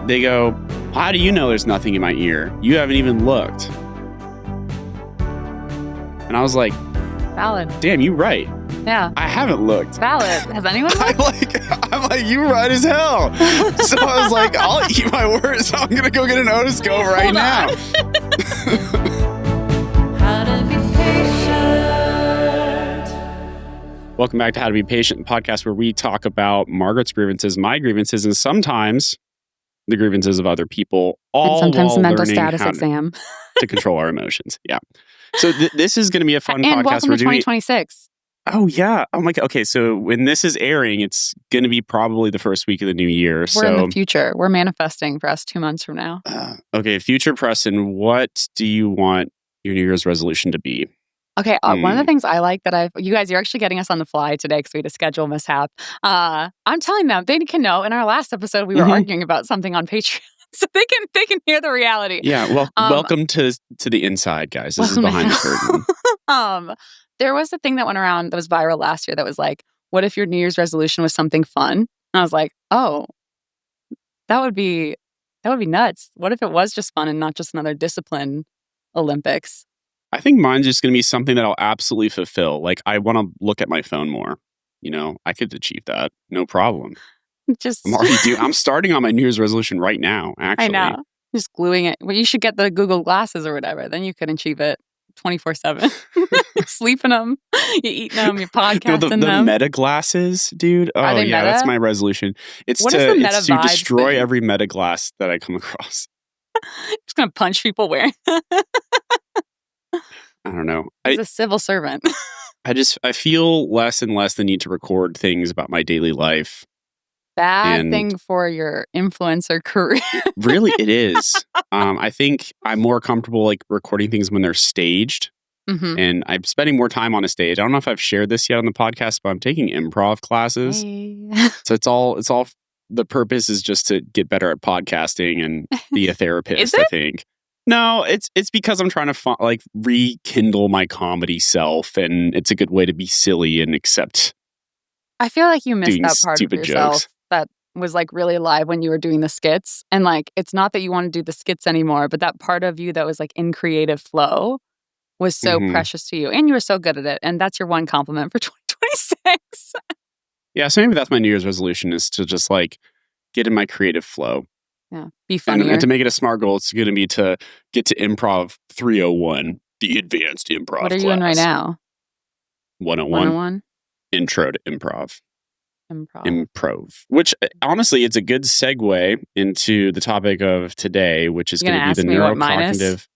they go, how do you know there's nothing in my ear? You haven't even looked. And I was like, valid. Damn, you're right. Yeah. I haven't looked. Valid. Has anyone looked? I'm like, you're right as hell. So I was like, I'll eat my words. So I'm going to go get an otoscope right now. How to be patient. Welcome back to How to Be Patient, the podcast where we talk about Margaret's grievances, my grievances, and sometimes the grievances of other people. All and sometimes while the mental learning status how exam. to control our emotions. Yeah. So this is going to be a fun and podcast. welcome to 2026. Oh, yeah. I'm like, okay, so when this is airing, it's going to be probably the first week of the new year. We're in the future. We're manifesting for us 2 months from now. Okay, future Preston, what do you want your New Year's resolution to be? Okay, one of the things I like that you guys, you're actually getting us on the fly today because we had a schedule mishap. I'm telling them they can know. In our last episode, we were arguing about something on Patreon, so they can hear the reality. Yeah, well, welcome to the inside, guys. This is behind the curtain. There was a thing that went around that was viral last year that was like, what if your New Year's resolution was something fun? And I was like, oh, that would be nuts. What if it was just fun and not just another discipline Olympics? I think mine's just going to be something that I'll absolutely fulfill. Like, I want to look at my phone more. You know, I could achieve that. No problem. I'm starting on my New Year's resolution right now, actually. I know. Just gluing it. Well, you should get the Google glasses or whatever. Then you can achieve it 24/7. Sleeping them, you eating them, you podcasting them. The meta glasses, dude. Oh, yeah, meta? That's my resolution. It's to destroy every meta glass that I come across. Just going to punch people wearing I don't know. He's a civil servant. I feel less and less the need to record things about my daily life. Bad thing for your influencer career. Really, it is. I think I'm more comfortable like recording things when they're staged. Mm-hmm. And I'm spending more time on a stage. I don't know if I've shared this yet on the podcast, but I'm taking improv classes. Hey. So it's all the purpose is just to get better at podcasting and be a therapist, I think. No, it's because I'm trying to rekindle my comedy self, and it's a good way to be silly and accept. I feel like you missed that part of yourself jokes. That was like really alive when you were doing the skits, and like it's not that you want to do the skits anymore, but that part of you that was like in creative flow was so precious to you, and you were so good at it, and that's your one compliment for 2026. Yeah, so maybe that's my New Year's resolution is to just like get in my creative flow. Yeah, be funnier. And to make it a SMART goal, it's going to be to get to Improv 301, the advanced improv What are class. you in right now? 101. 101? Intro to improv. Improv. Which, honestly, it's a good segue into the topic of today, which is going to be the neurocognitive.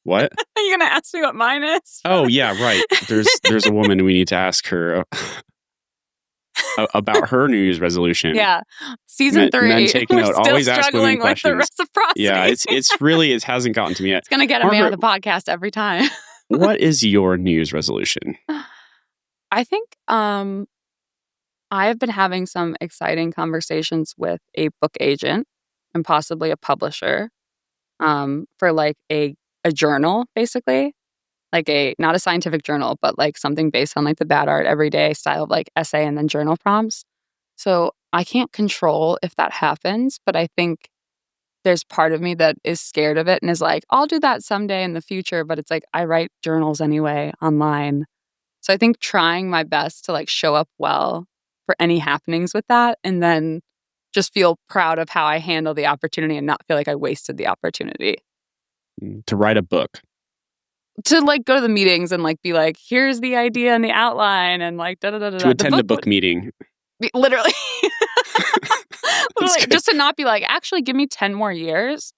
What? Are you going to ask me what mine is? Oh, yeah, right. There's a woman we need to ask her about her New Year's resolution. Yeah. Season 3. Men take note. Always ask women with questions. The reciprocity. Yeah, it hasn't gotten to me yet. It's going to get a man on the podcast every time. What is your New Year's resolution? I think I have been having some exciting conversations with a book agent and possibly a publisher for like a journal, basically. Like not a scientific journal, but like something based on like the bad art everyday style of like essay and then journal prompts. So I can't control if that happens, but I think there's part of me that is scared of it and is like, I'll do that someday in the future. But it's like, I write journals anyway online. So I think trying my best to like show up well for any happenings with that and then just feel proud of how I handle the opportunity and not feel like I wasted the opportunity. To write a book. To like go to the meetings and like be like, here's the idea and the outline and like da-da-da-da. To attend the book meeting. Literally. Literally just to not be like, actually give me 10 more years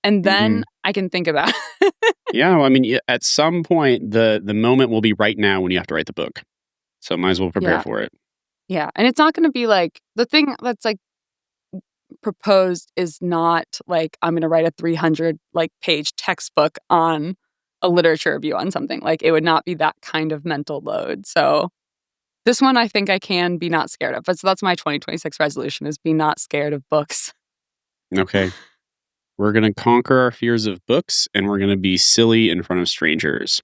and then I can think about it. Yeah, I mean, at some point, the moment will be right now when you have to write the book. So might as well prepare for it. Yeah, and it's not going to be like, the thing that's like proposed is not like, I'm going to write a 300 like page textbook on a literature review on something. Like it would not be that kind of mental load. So this one I think I can be not scared of. But so that's my 2026 resolution is be not scared of books. Okay. We're going to conquer our fears of books and we're going to be silly in front of strangers.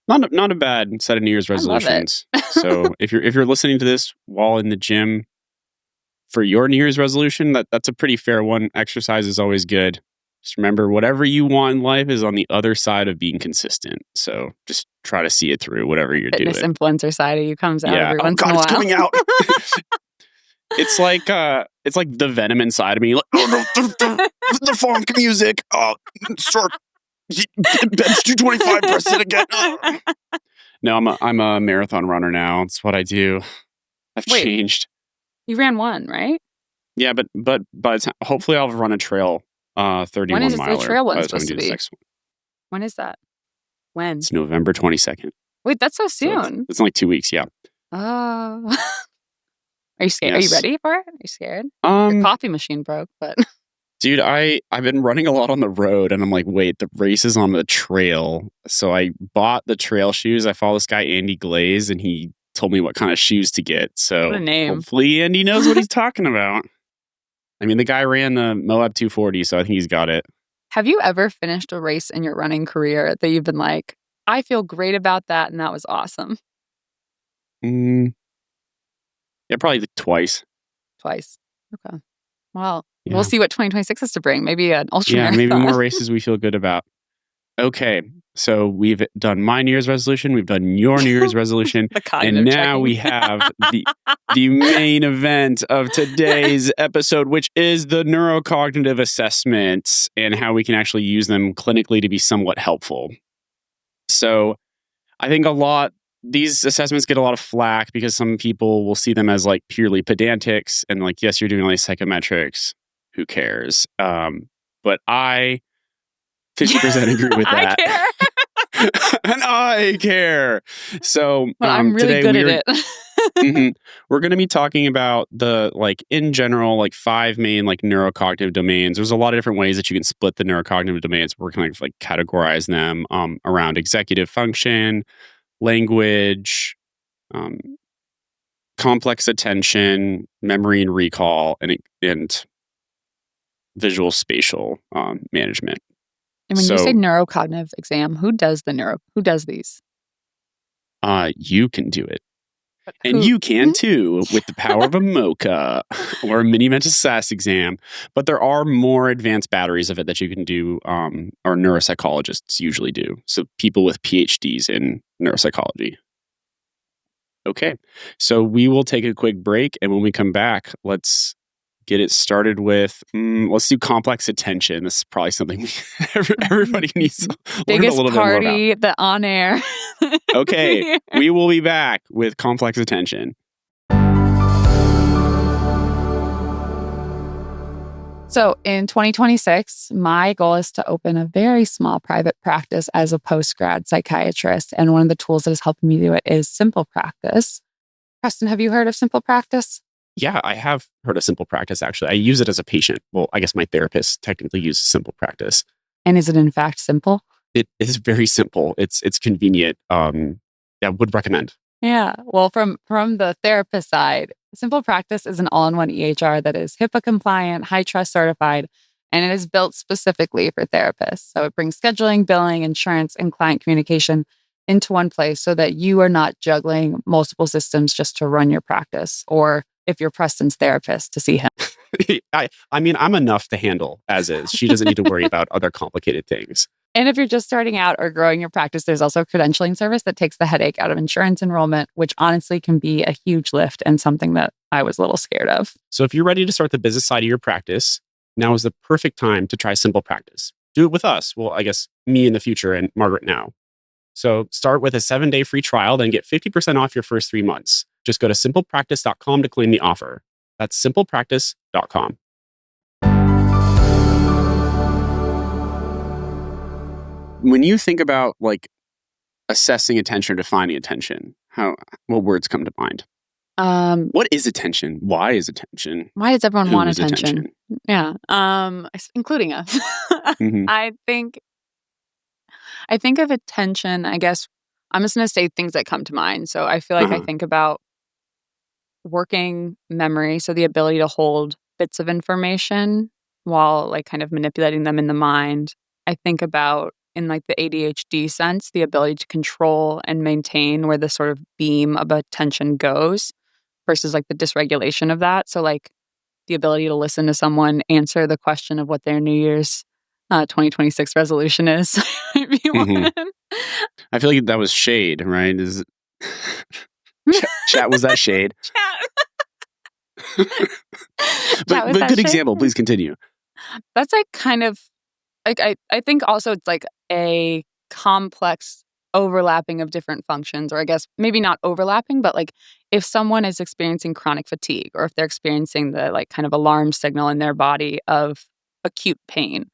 Not a bad set of New Year's resolutions. So if you're listening to this while in the gym, for your New Year's resolution, that's a pretty fair one. Exercise is always good. Just remember, whatever you want in life is on the other side of being consistent. So just try to see it through, whatever you're doing. Fitness influencer side of you comes out every once in a while. It's coming out. It's like the Venom inside of me. Like, the funk music. Start bench 225, press it again. No, I'm a marathon runner now. It's what I do. I've changed. You ran one, right? Yeah, but hopefully I'll run a trail. 31 when is miler. The trail one supposed to be? When is that? When? It's November 22nd. Wait, that's so soon. So it's only 2 weeks, yeah. Oh. Are you scared? Yes. Are you ready for it? Are you scared? Your coffee machine broke, but... Dude, I've been running a lot on the road, and I'm like, wait, the race is on the trail. So I bought the trail shoes. I follow this guy, Andy Glaze, and he told me what kind of shoes to get. So what a name. Hopefully Andy knows what he's talking about. I mean, the guy ran the Moab 240, so I think he's got it. Have you ever finished a race in your running career that you've been like, I feel great about that, and that was awesome? Yeah, probably twice. Twice. Okay. Well, we'll see what 2026 has to bring. Maybe an ultra marathon. Maybe more races we feel good about. Okay, so we've done my New Year's resolution. We've done your New Year's resolution. And now we have the main event of today's episode, which is the neurocognitive assessments and how we can actually use them clinically to be somewhat helpful. So I think these assessments get a lot of flack because some people will see them as like purely pedantics and like, yes, you're doing like psychometrics. Who cares? But I 50% agree with that. I care. And I care. So I'm really good at it. We're going to be talking about in general, 5 main neurocognitive domains. There's a lot of different ways that you can split the neurocognitive domains. We're going to categorize them around executive function, language, complex attention, memory and recall, and visual-spatial management. And when you say neurocognitive exam, who does these? You can do it. And you can too with the power of a MoCA or a mini mental SAS exam. But there are more advanced batteries of it that you can do, or neuropsychologists usually do. So people with PhDs in neuropsychology. Okay, so we will take a quick break. And when we come back, let's get it started with, let's do complex attention. This is probably something everybody needs to learn a little bit more about. Biggest party, the on air. Okay, we will be back with complex attention. So in 2026, my goal is to open a very small private practice as a post-grad psychiatrist. And one of the tools that is helping me do it is Simple Practice. Preston, have you heard of Simple Practice? Yeah, I have heard of Simple Practice, actually. I use it as a patient. Well, I guess my therapist technically uses Simple Practice. And is it in fact simple? It is very simple. It's convenient. Would recommend. Yeah. Well, from the therapist side, Simple Practice is an all-in-one EHR that is HIPAA compliant, high trust certified, and it is built specifically for therapists. So it brings scheduling, billing, insurance, and client communication into one place so that you are not juggling multiple systems just to run your practice, or if you're Preston's therapist, to see him. I mean, I'm enough to handle as is. She doesn't need to worry about other complicated things. And if you're just starting out or growing your practice, there's also a credentialing service that takes the headache out of insurance enrollment, which honestly can be a huge lift and something that I was a little scared of. So if you're ready to start the business side of your practice, now is the perfect time to try Simple Practice. Do it with us. Well, I guess me in the future and Margaret now. So start with a 7-day free trial, then get 50% off your first 3 months. Just go to simplepractice.com to claim the offer. That's simplepractice.com. When you think about assessing attention or defining attention, what words come to mind? What is attention? Why is attention? Why does everyone want attention? Yeah. Including us. Mm-hmm. I think of attention, I guess, I'm just going to say things that come to mind. So I feel like I think about working memory, so the ability to hold bits of information while kind of manipulating them in the mind. I think about, in the ADHD sense, the ability to control and maintain where the sort of beam of attention goes versus the dysregulation of that. So the ability to listen to someone answer the question of what their New Year's 2026 resolution is. I feel like that was shade, right? Chat, was that shade? But good example. Please continue. That's like kind of like I think also it's like a complex overlapping of different functions, or I guess maybe not overlapping, but like if someone is experiencing chronic fatigue, or if they're experiencing the like kind of alarm signal in their body of acute pain,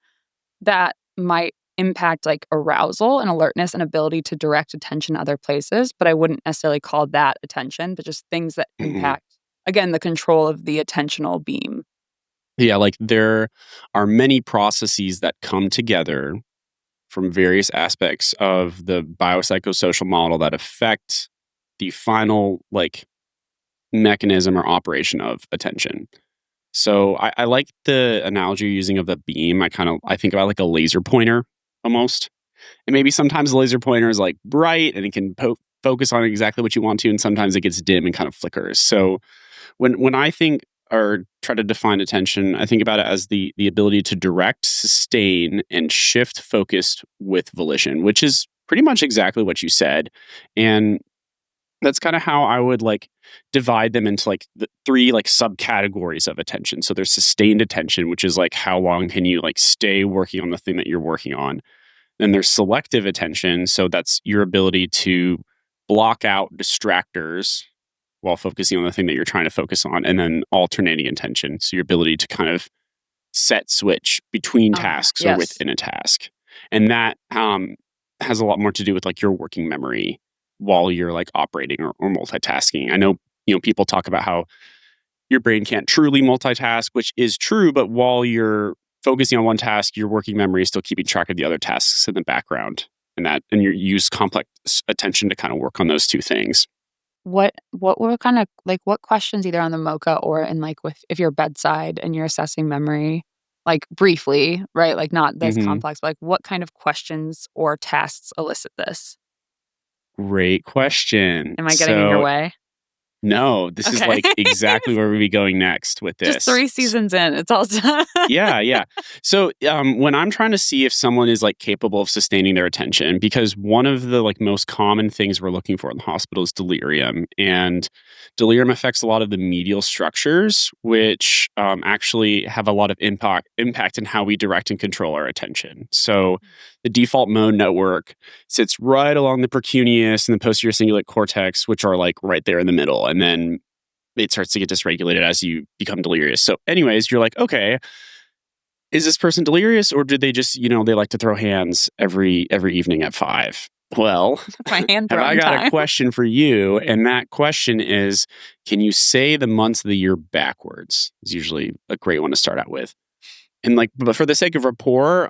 that might impact like arousal and alertness and ability to direct attention other places. But I wouldn't necessarily call that attention, but just things that impact, again, the control of the attentional beam. Yeah, like there are many processes that come together from various aspects of the biopsychosocial model that affect the final like mechanism or operation of attention. So I like the analogy you're using of the beam. I think about like a laser pointer almost. And maybe sometimes the laser pointer is like bright and it can focus on exactly what you want to, and sometimes it gets dim and kind of flickers. So when I think or try to define attention, I think about it as the ability to direct, sustain, and shift focus with volition, which is pretty much exactly what you said. And that's kind of how I would like divide them into like the three like subcategories of attention. So there's sustained attention, which is like how long can you like stay working on the thing that you're working on. Then there's selective attention. So that's your ability to block out distractors while focusing on the thing that you're trying to focus on. And then alternating attention. So your ability to kind of set switch between tasks or within a task. And that has a lot more to do with like your working memory while you're like operating or multitasking. I know, people talk about how your brain can't truly multitask, which is true, but while you're focusing on one task, your working memory is still keeping track of the other tasks in the background, and you use complex attention to kind of work on those two things. What were kind of like what questions either on the MoCA or in like if you're bedside and you're assessing memory, like briefly, right? Like not this complex, but like what kind of questions or tasks elicit this? Great question. Am I getting in your way? No, this is like exactly where we'll be going next with this. Just 3 seasons in, it's all done. Yeah. So when I'm trying to see if someone is like capable of sustaining their attention, because one of the like most common things we're looking for in the hospital is delirium, and delirium affects a lot of the medial structures, which actually have a lot of impact in how we direct and control our attention. So the default mode network sits right along the precuneus and the posterior cingulate cortex, which are like right there in the middle. And then it starts to get dysregulated as you become delirious. So anyways, you're like, okay, is this person delirious, or did they just, they like to throw hands every evening at 5? Well, my hand have I got a question for you? And that question is, can you say the months of the year backwards? Is usually a great one to start out with. And like, but for the sake of rapport,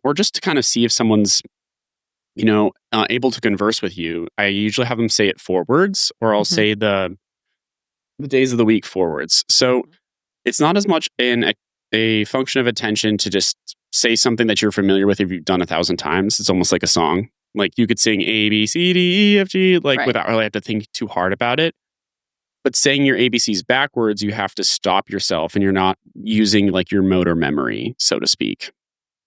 or just to kind of see if someone's, able to converse with you, I usually have them say it forwards, or I'll say the days of the week forwards. So it's not as much a function of attention to just say something that you're familiar with if you've done 1,000 times. It's almost like a song. Like you could sing A, B, C, D, E, F, G, without really have to think too hard about it. But saying your ABCs backwards, you have to stop yourself, and you're not using like your motor memory, so to speak.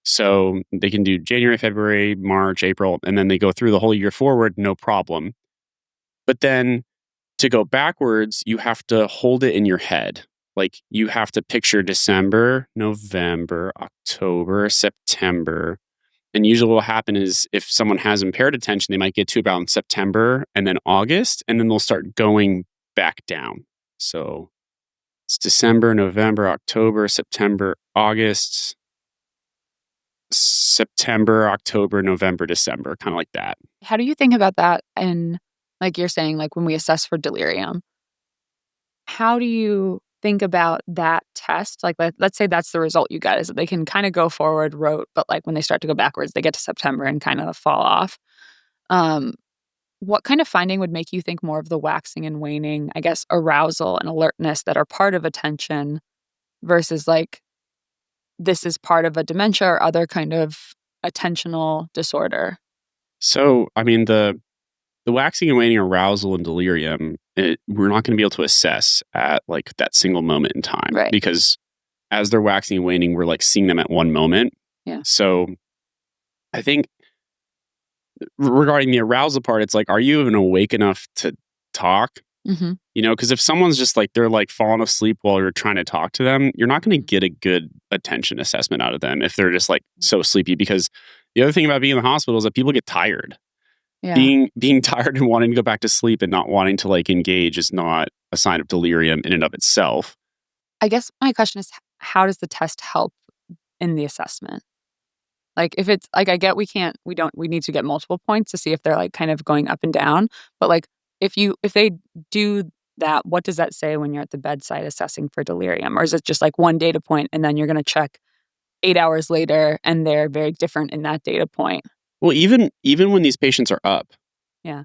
So they can do January, February, March, April, and then they go through the whole year forward, no problem. But then to go backwards, you have to hold it in your head. Like you have to picture December, November, October, September. And usually what will happen is if someone has impaired attention, they might get to about September and then August, and then they'll start going back down. So it's December, November, October, September, August, September, October, November, December, kind of like that. How do you think about that? And like you're saying, like when we assess for delirium, how do you think about that test? Like, let's say that's the result you got, is that they can kind of go forward, rote, but like when they start to go backwards, they get to September and kind of fall off. What kind of finding would make you think more of the waxing and waning, I guess, arousal and alertness that are part of attention versus like this is part of a dementia or other kind of attentional disorder? So, I mean, the the waxing and waning arousal and delirium, we're not going to be able to assess at like that single moment in time. Right. Because as they're waxing and waning, we're like seeing them at one moment. Yeah. So I think regarding the arousal part, it's like, are you even awake enough to talk? Mm-hmm. You know, because if someone's just like, they're like falling asleep while you're trying to talk to them, you're not going to get a good attention assessment out of them if they're just like so sleepy. Because the other thing about being in the hospital is that people get tired. Yeah. Being tired and wanting to go back to sleep and not wanting to like engage is not a sign of delirium in and of itself. I guess my question is, how does the test help in the assessment? Like if it's like, I get we need to get multiple points to see if they're like kind of going up and down. But like if they do that, what does that say when you're at the bedside assessing for delirium? Or is it just like one data point and then you're going to check 8 hours later and they're very different in that data point? Well, even when these patients are up, yeah,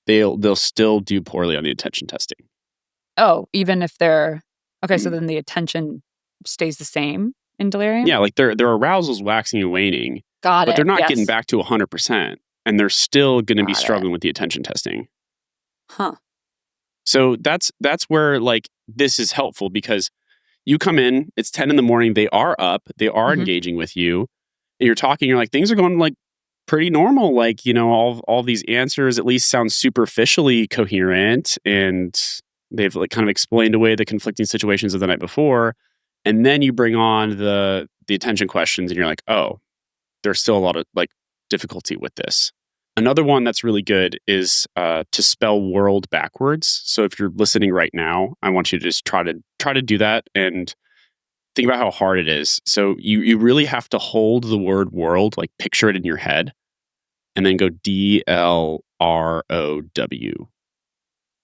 they'll still do poorly on the attention testing. Oh, even if they're okay, so then the attention stays the same in delirium? Yeah, like their arousal's waxing and waning. Got it. But they're not getting back to 100%, and they're still going to be struggling with the attention testing. Huh. So that's where like this is helpful because you come in, it's 10 in the morning, they are up, they are engaging with you, and you're talking, you're like, things are going like pretty normal. Like, you know, all these answers at least sound superficially coherent, and they've like kind of explained away the conflicting situations of the night before. And then you bring on the attention questions and you're like, oh, there's still a lot of like difficulty with this. Another one that's really good is to spell world backwards. So if you're listening right now, I want you to just try to do that and think about how hard it is. So you really have to hold the word world, like picture it in your head, and then go DLROW.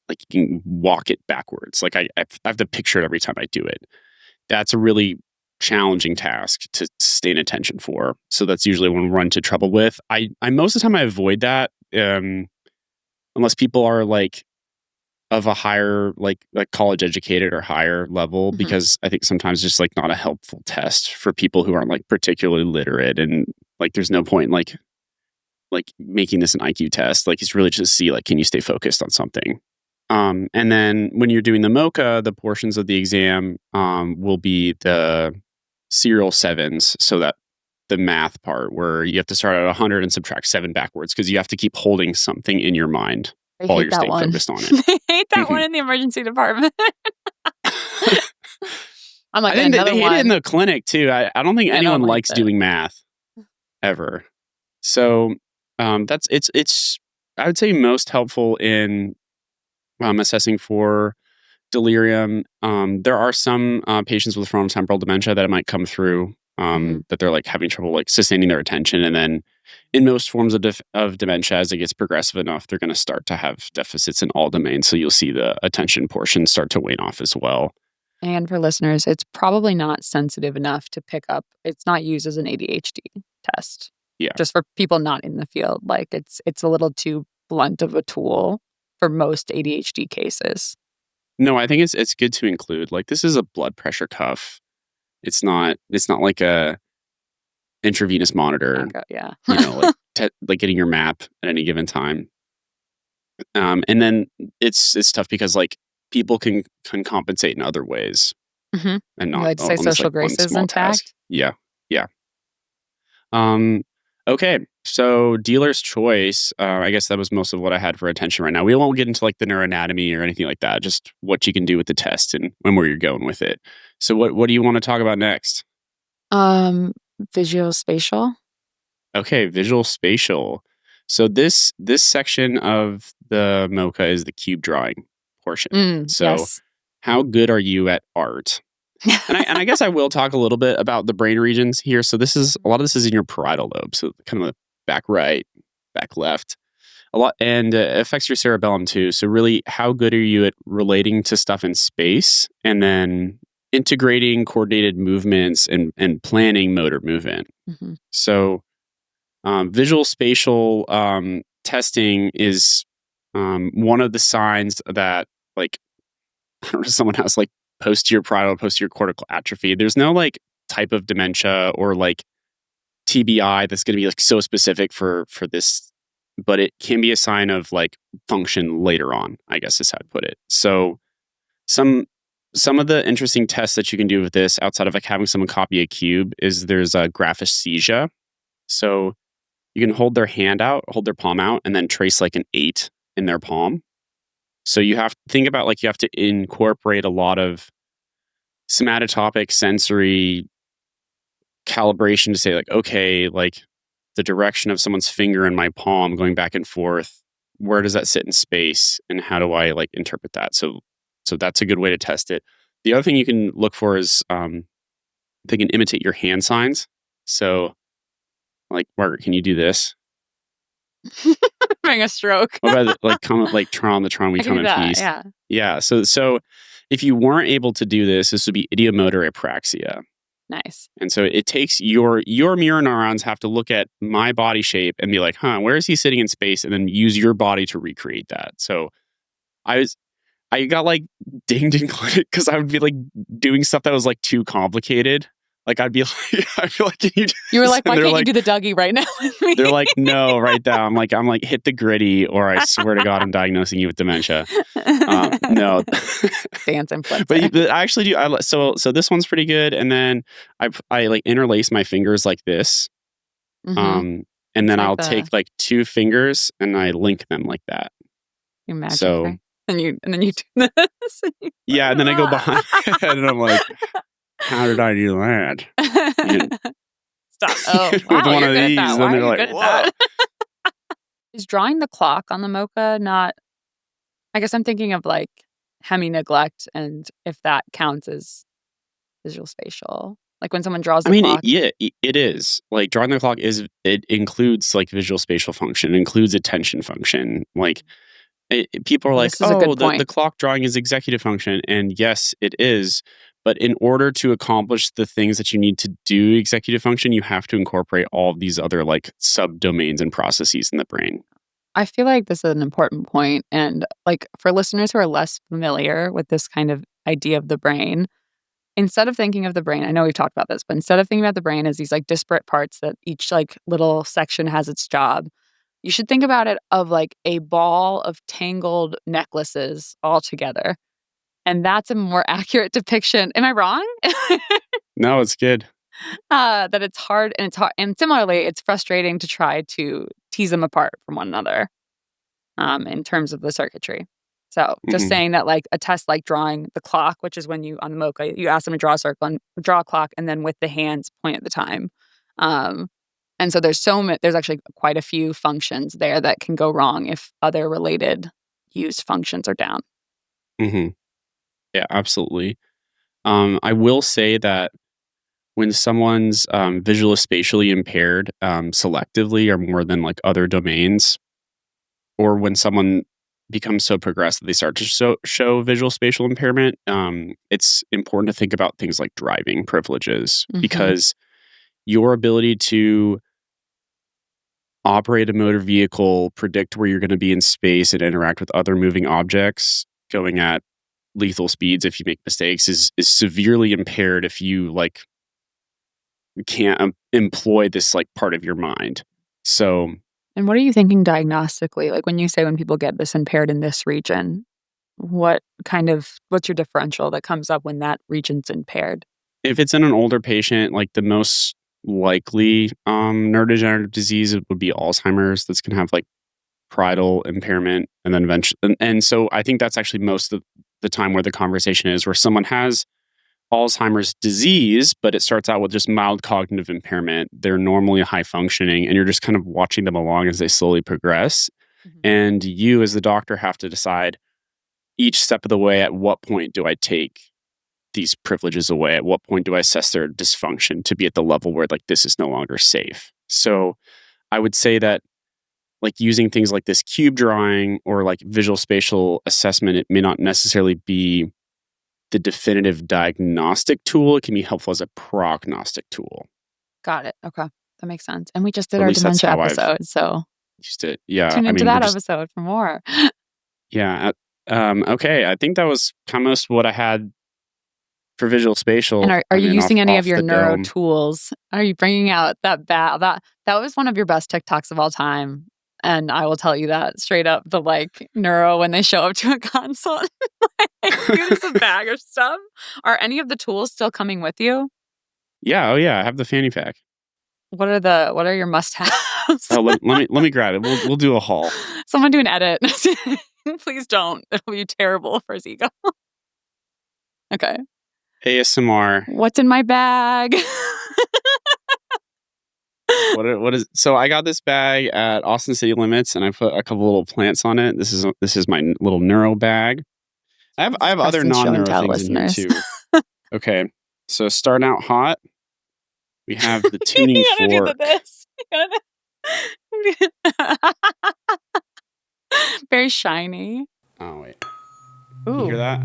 Like you can walk it backwards. Like I have to picture it every time I do it. That's a really challenging task to sustain attention for. So that's usually when we run into trouble with. I most of the time I avoid that unless people are like of a higher like college educated or higher level, because I think sometimes just like not a helpful test for people who aren't like particularly literate, and like there's no point in like making this an IQ test. Like it's really just to see like, can you stay focused on something? And then when you're doing the MOCA, the portions of the exam will be the serial sevens. So that the math part where you have to start at 100 and subtract 7 backwards because you have to keep holding something in your mind while you're staying focused on it. I hate that one in the emergency department. I'm like, I think they hate it in the clinic too. I don't think anyone likes doing math ever. So it's I would say most helpful in assessing for delirium. There are some patients with frontotemporal dementia that it might come through that they're like having trouble like sustaining their attention, and then in most forms of dementia, as it gets progressive enough, they're going to start to have deficits in all domains. So you'll see the attention portion start to wane off as well. And for listeners, it's probably not sensitive enough to pick up. It's not used as an ADHD test. Yeah, just for people not in the field, like it's a little too blunt of a tool for most ADHD cases. No, I think it's good to include. Like this is a blood pressure cuff. It's not like a intravenous monitor. Okay, yeah. You know, like getting your map at any given time. And then it's tough because like people can compensate in other ways, and not like to say social grace is intact. Task. Yeah. Okay, so dealer's choice. I guess that was most of what I had for attention right now. We won't get into like the neuroanatomy or anything like that. Just what you can do with the test and where you're going with it. So what do you want to talk about next? Visual-Spatial. Okay, Visual-Spatial. So this section of the MOCA is the cube drawing portion. How good are you at art? and I guess I will talk a little bit about the brain regions here. So a lot of this is in your parietal lobe, so kind of the back right, back left, a lot, and it affects your cerebellum too. So really, how good are you at relating to stuff in space, and then integrating coordinated movements and planning motor movement? So Visual-Spatial testing is one of the signs that like I don't know, someone has like posterior parietal, posterior cortical atrophy. There's no like type of dementia or like TBI that's going to be like so specific for this but it can be a sign of like function later on, I guess is how I'd put it. So some of the interesting tests that you can do with this outside of like having someone copy a cube is there's a graphesthesia. So you can hold their palm out, and then trace like an 8 in their palm. So you have to think about like you have to incorporate a lot of somatotopic sensory calibration to say like, okay, like the direction of someone's finger in my palm going back and forth, where does that sit in space, and how do I like interpret that? So that's a good way to test it. The other thing you can look for is they can imitate your hand signs. So like, Margaret, can you do this? Having a stroke. What about like come like Tron, the Tron we come in peace? Yeah. So if you weren't able to do this would be ideomotor apraxia. Nice. And so it takes your mirror neurons have to look at my body shape and be like, where is he sitting in space? And then use your body to recreate that. So I got like dinged in clinic because I would be like doing stuff that was like too complicated. Like I'd be like, can you do You were this? like, why can't you do the Dougie right now with me? They're like, no, right now. I'm like, hit the gritty, or I swear to God, I'm diagnosing you with dementia. No. Dance and flexor. But I actually do. So this one's pretty good. And then I like interlace my fingers like this. And then like I'll take like 2 fingers and I link them like that. Your magic trick. And then you do this. Yeah, and then I go behind my head and I'm like, how did I do that? Stop. Oh, wow, with one of these, and then they're like, whoa. Is drawing the clock on the MoCA not? I guess I'm thinking of like hemi-neglect, and if that counts as visual-spatial. Like when someone draws the clock. Yeah, it is. Like drawing the clock it includes like visual-spatial function, it includes attention function. Like people are like, the clock drawing is executive function. And yes, it is. But in order to accomplish the things that you need to do executive function, you have to incorporate all of these other like subdomains and processes in the brain. I feel like this is an important point. And like for listeners who are less familiar with this kind of idea of the brain, instead of thinking of the brain, I know we've talked about this, but instead of thinking about the brain as these like disparate parts that each like little section has its job, you should think about it of like a ball of tangled necklaces all together. And that's a more accurate depiction. Am I wrong? No, it's good. That it's hard. And similarly, it's frustrating to try to tease them apart from one another in terms of the circuitry. So just saying that like a test like drawing the clock, which is when you, on the MoCA, you ask them to draw a circle and draw a clock and then with the hands point at the time. And so there's actually quite a few functions there that can go wrong if other related used functions are down. Mm-hmm. Yeah, absolutely. I will say that when someone's visual-spatially impaired selectively or more than like other domains, or when someone becomes so progressed that they start to show visual-spatial impairment, it's important to think about things like driving privileges, because your ability to operate a motor vehicle, predict where you're going to be in space, and interact with other moving objects going at lethal speeds if you make mistakes is severely impaired if you like can't employ this like part of your mind. So, and what are you thinking diagnostically? Like when you say when people get this impaired in this region, what's your differential that comes up when that region's impaired? If it's in an older patient, like the most likely neurodegenerative disease would be Alzheimer's. That's going to have like parietal impairment, and then eventually, and so I think that's actually most of the time where the conversation is, where someone has Alzheimer's disease, but it starts out with just mild cognitive impairment. They're normally high functioning, and you're just kind of watching them along as they slowly progress. And you, as the doctor, have to decide each step of the way, at what point do I take these privileges away? At what point do I assess their dysfunction to be at the level where like this is no longer safe? So I would say that like using things like this cube drawing or like visual-spatial assessment, it may not necessarily be the definitive diagnostic tool. It can be helpful as a prognostic tool. Got it. Okay. That makes sense. And we just did our dementia episode, so tune into that episode for more. Yeah. Okay. I think that was kind of most what I had for visual-spatial. And are you using any of your neuro tools? Are you bringing out that was one of your best TikToks of all time. And I will tell you that straight up, the like neuro, when they show up to a consult, use a bag of stuff. Are any of the tools still coming with you? Yeah. Oh yeah. I have the fanny pack. What are your must-haves? Oh, let me grab it. We'll do a haul. Someone do an edit. Please don't. It'll be terrible for his ego. Okay. ASMR. What's in my bag? What is? So I got this bag at Austin City Limits, and I put a couple little plants on it. This is my little neuro bag. I have other non-neuro things in here too. Okay, so starting out hot, we have the tuning fork. Do this. Very shiny. Oh wait, Ooh. You hear that?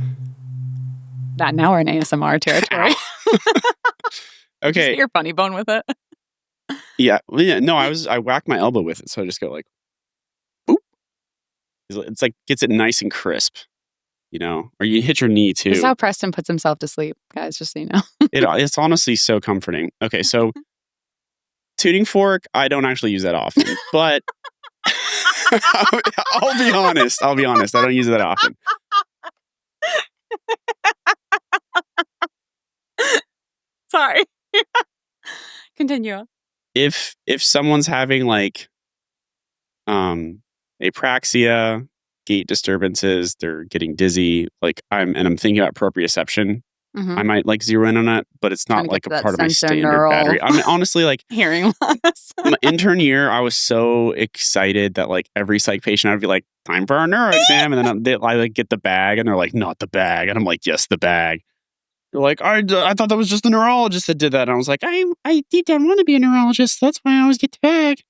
That now we're in ASMR territory. Okay, just get your funny bone with it. Yeah. No, I whacked my elbow with it, so I just go like, boop. It's like gets it nice and crisp, Or you hit your knee too. This is how Preston puts himself to sleep, guys. Just so you know. It's honestly so comforting. Okay, so tuning fork, I don't actually use that often, but I'll be honest. I don't use it that often. Sorry. Continue. If someone's having like apraxia, gait disturbances, they're getting dizzy, like I'm thinking about proprioception, I might like zero in on it, but it's not like a part of my standard battery. I mean, honestly, like hearing loss. My intern year, I was so excited that like every psych patient, I'd be like, time for our neuro exam, and then I like get the bag, and they're like, not the bag, and I'm like, yes, the bag. They're like, I thought that was just the neurologist that did that. And I was like, I deep down want to be a neurologist. That's why I always get the bag.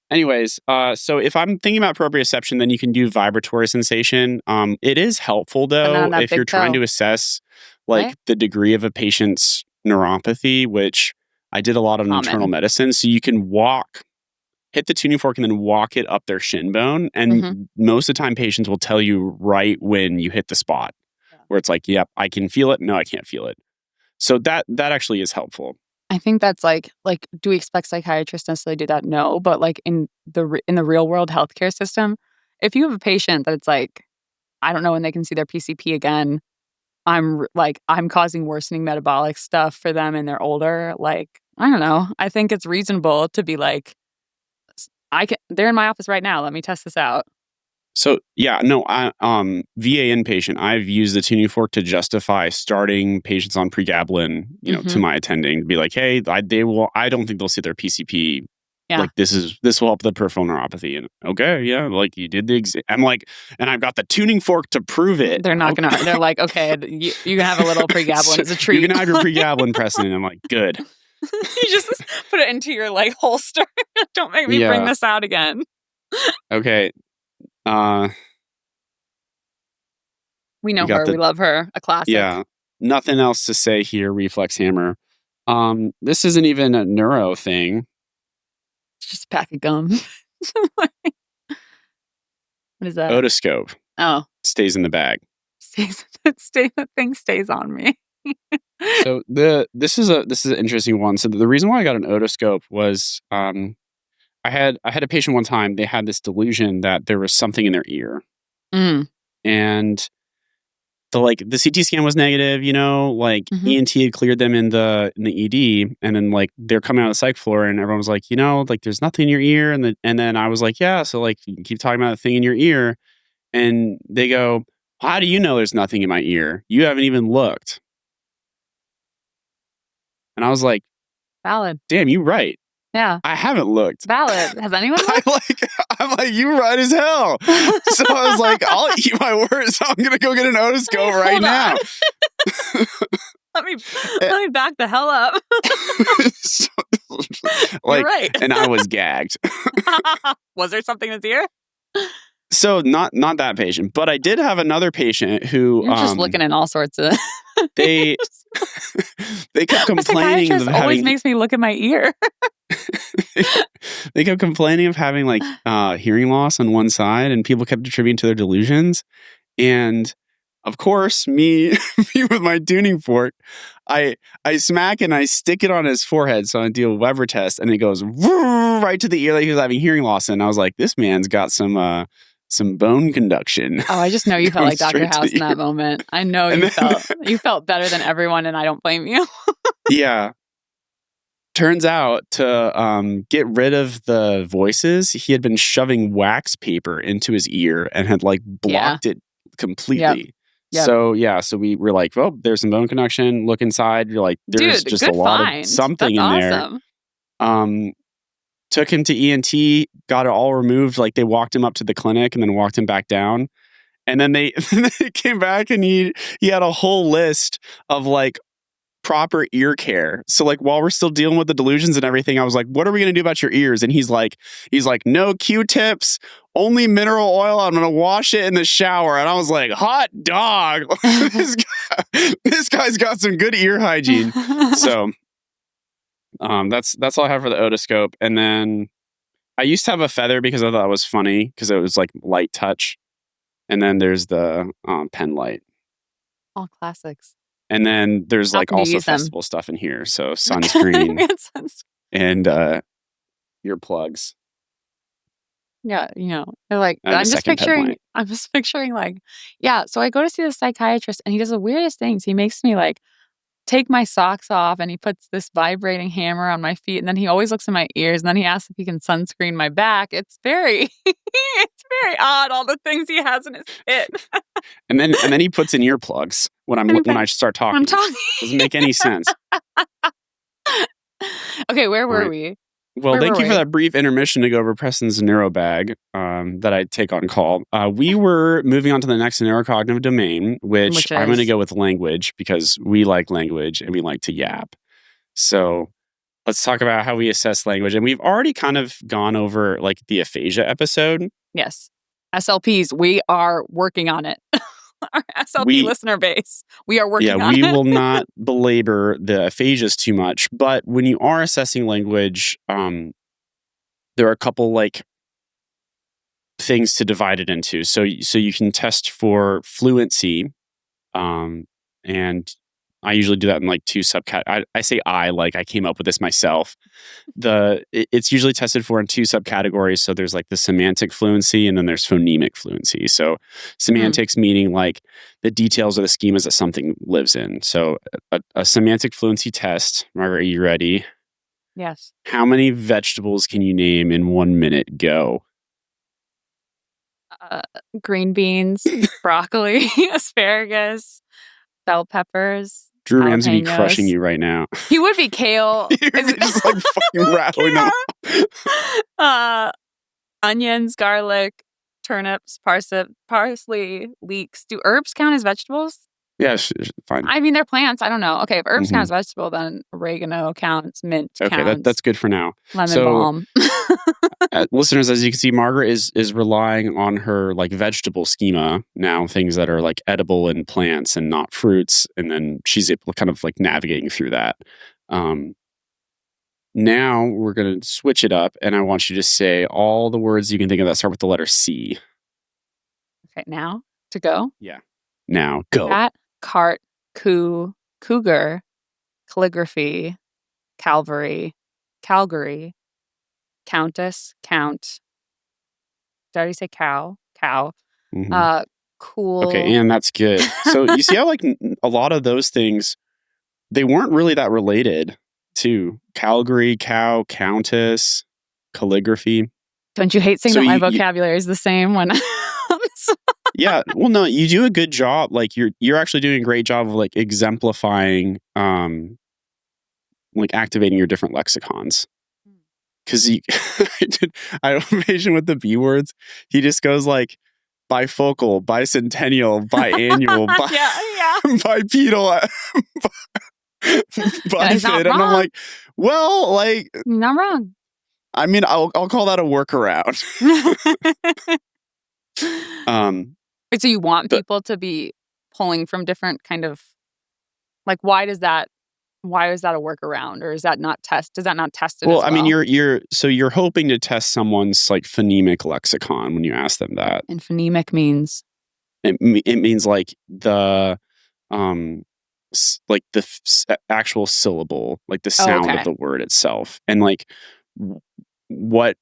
Anyways, so if I'm thinking about proprioception, then you can do vibratory sensation. It is helpful though if you're trying to assess like the degree of a patient's neuropathy, which I did a lot of internal medicine. So you can hit the tuning fork and then walk it up their shin bone. And most of the time patients will tell you right when you hit the spot. Where it's like, yep, I can feel it. No, I can't feel it. So that actually is helpful. I think that's like, do we expect psychiatrists necessarily to do that? No, but like in the real world healthcare system, if you have a patient that it's like, I don't know when they can see their PCP again, I'm causing worsening metabolic stuff for them and they're older. Like, I don't know. I think it's reasonable to be like, they're in my office right now. Let me test this out. So yeah, no, VA inpatient, I've used the tuning fork to justify starting patients on pregabalin, to my attending to be like, hey, I don't think they'll see their PCP. Yeah. Like this will help the peripheral neuropathy. And okay, yeah, like you did the exam. I'm like, and I've got the tuning fork to prove it. They're not gonna. They're like, okay, you can have a little pregabalin as a treat. You can have your pregabalin Preston. I'm like, good. You just put it into your like holster. Don't make me bring this out again. Okay. We know her. We love her. A classic. Yeah. Nothing else to say here. Reflex hammer. This isn't even a neuro thing. It's just a pack of gum. What is that? Otoscope. Oh. Stays in the bag. The thing stays on me. So this is an interesting one. So the reason why I got an otoscope was I had a patient one time, they had this delusion that there was something in their ear. And the CT scan was negative, ENT had cleared them in the ED, and then like they're coming out of the psych floor and everyone was like, there's nothing in your ear. And then I was like, yeah, so like you can keep talking about the thing in your ear. And they go, how do you know there's nothing in my ear? You haven't even looked. And I was like, valid. Damn, you're right. Yeah. I haven't looked. Valid. Has anyone looked? I'm like, you're right as hell. So I was like, I'll eat my words. So I'm going to go get an otoscope right now. Let me back the hell up. You're right. And I was gagged. Was there something in his ear? So not that patient, but I did have another patient who you're just looking in all sorts of. They kept complaining of having. Always makes me look at my ear. They kept complaining of having like hearing loss on one side, and people kept attributing to their delusions. And of course, me with my tuning fork, I smack and I stick it on his forehead. So I do a Weber test and it goes right to the ear that he was having hearing loss. And I was like, this man's got some bone conduction. Oh, I just know you felt like Dr. House in that moment. I know you felt better than everyone, and I don't blame you. Yeah. Turns out to get rid of the voices, he had been shoving wax paper into his ear and had like blocked it completely. Yep. So we were like, well, there's some bone conduction. Look inside. You're like, there's just a lot of something in there. Took him to ENT, got it all removed. Like they walked him up to the clinic and then walked him back down. And then they came back and he had a whole list of like proper ear care. So like while we're still dealing with the delusions and everything, I was like, what are we going to do about your ears? And he's like, no Q-tips, only mineral oil. I'm going to wash it in the shower. And I was like, hot dog. This guy's got some good ear hygiene. So that's all I have for the otoscope. And then I used to have a feather because I thought it was funny because it was like light touch. And then there's the pen light. All classics. And then there's like also festival stuff in here. So sunscreen and earplugs. Yeah, they're like, I'm just picturing like, yeah. So I go to see the psychiatrist and he does the weirdest things. He makes me like take my socks off and he puts this vibrating hammer on my feet. And then he always looks in my ears and then he asks if he can sunscreen my back. It's very odd, all the things he has in his kit. and then he puts in earplugs when I start talking. Doesn't make any sense. Okay, where were we? Well, thank you for that brief intermission to go over Preston's neuro bag that I take on call. We were moving on to the next neurocognitive domain, which I'm going to go with language because we like language and we like to yap. So let's talk about how we assess language. And we've already kind of gone over like the aphasia episode. Yes. SLPs, we are working on it. Our SLP listener base, we are working on it. Yeah, we will not belabor the aphasias too much. But when you are assessing language, there are a couple like things to divide it into. So you can test for fluency, and I usually do that in like two subcategories. I say like I came up with this myself. It's usually tested for in two subcategories. So there's like the semantic fluency and then there's phonemic fluency. So semantics meaning like the details of the schemas that something lives in. So a semantic fluency test. Margaret, are you ready? Yes. How many vegetables can you name in 1 minute? Go. Green beans, broccoli, asparagus, bell peppers. Drew Ramsey would be crushing you right now. He would be. Kale. He would be just like fucking rattling them. Onions, garlic, turnips, parsley, leeks. Do herbs count as vegetables? Yeah, fine. I mean, they're plants. I don't know. Okay, if herbs count as vegetable, then oregano counts, mint counts. Okay, that's good for now. Lemon balm. Listeners, as you can see, Margaret is relying on her like vegetable schema now, things that are like edible and plants and not fruits, and then she's able to kind of like navigating through that. Now we're going to switch it up, and I want you to say all the words you can think of that start with the letter C. Okay, now to go? Yeah. Now, go. Cat, cart, cougar, calligraphy, Calvary, Calgary, countess, count. Did I already say cow? Cow. Mm-hmm. Cool. Okay, and that's good. So you see how like a lot of those things, they weren't really that related to Calgary, cow, countess, calligraphy. Don't you hate saying that my vocabulary is the same when... Yeah, well, no, you do a good job. Like you're actually doing a great job of like exemplifying, like activating your different lexicons. Because I have a patient with the B words. He just goes like bifocal, bicentennial, biannual, bipedal, bifid, and I'm like, well, like, not wrong. I mean, I'll call that a workaround. So you want people to be pulling from different kind of, like, why is that a workaround, or is that not tested? Is that not tested? Well, I mean, you're hoping to test someone's like phonemic lexicon when you ask them that. And phonemic means it means like the like the actual syllable, like the sound of the word itself. And like when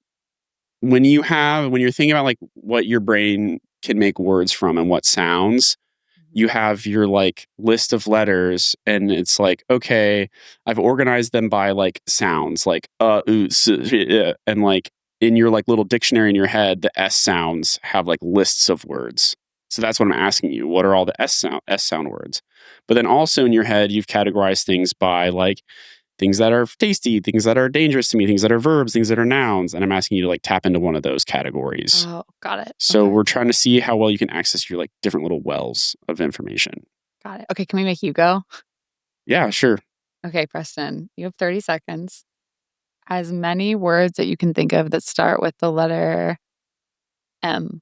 you're thinking about like what your brain can make words from and what sounds, you have your like list of letters, and it's like, okay, I've organized them by like sounds, like and like in your like little dictionary in your head, the S sounds have like lists of words. So that's what I'm asking you. What are all the S sound words? But then also in your head, you've categorized things by like things that are tasty, things that are dangerous to me, things that are verbs, things that are nouns. And I'm asking you to like tap into one of those categories. Oh, got it. So we're trying to see how well you can access your like different little wells of information. Got it. Okay, can we make you go? Yeah, sure. Okay, Preston, you have 30 seconds. As many words that you can think of that start with the letter M.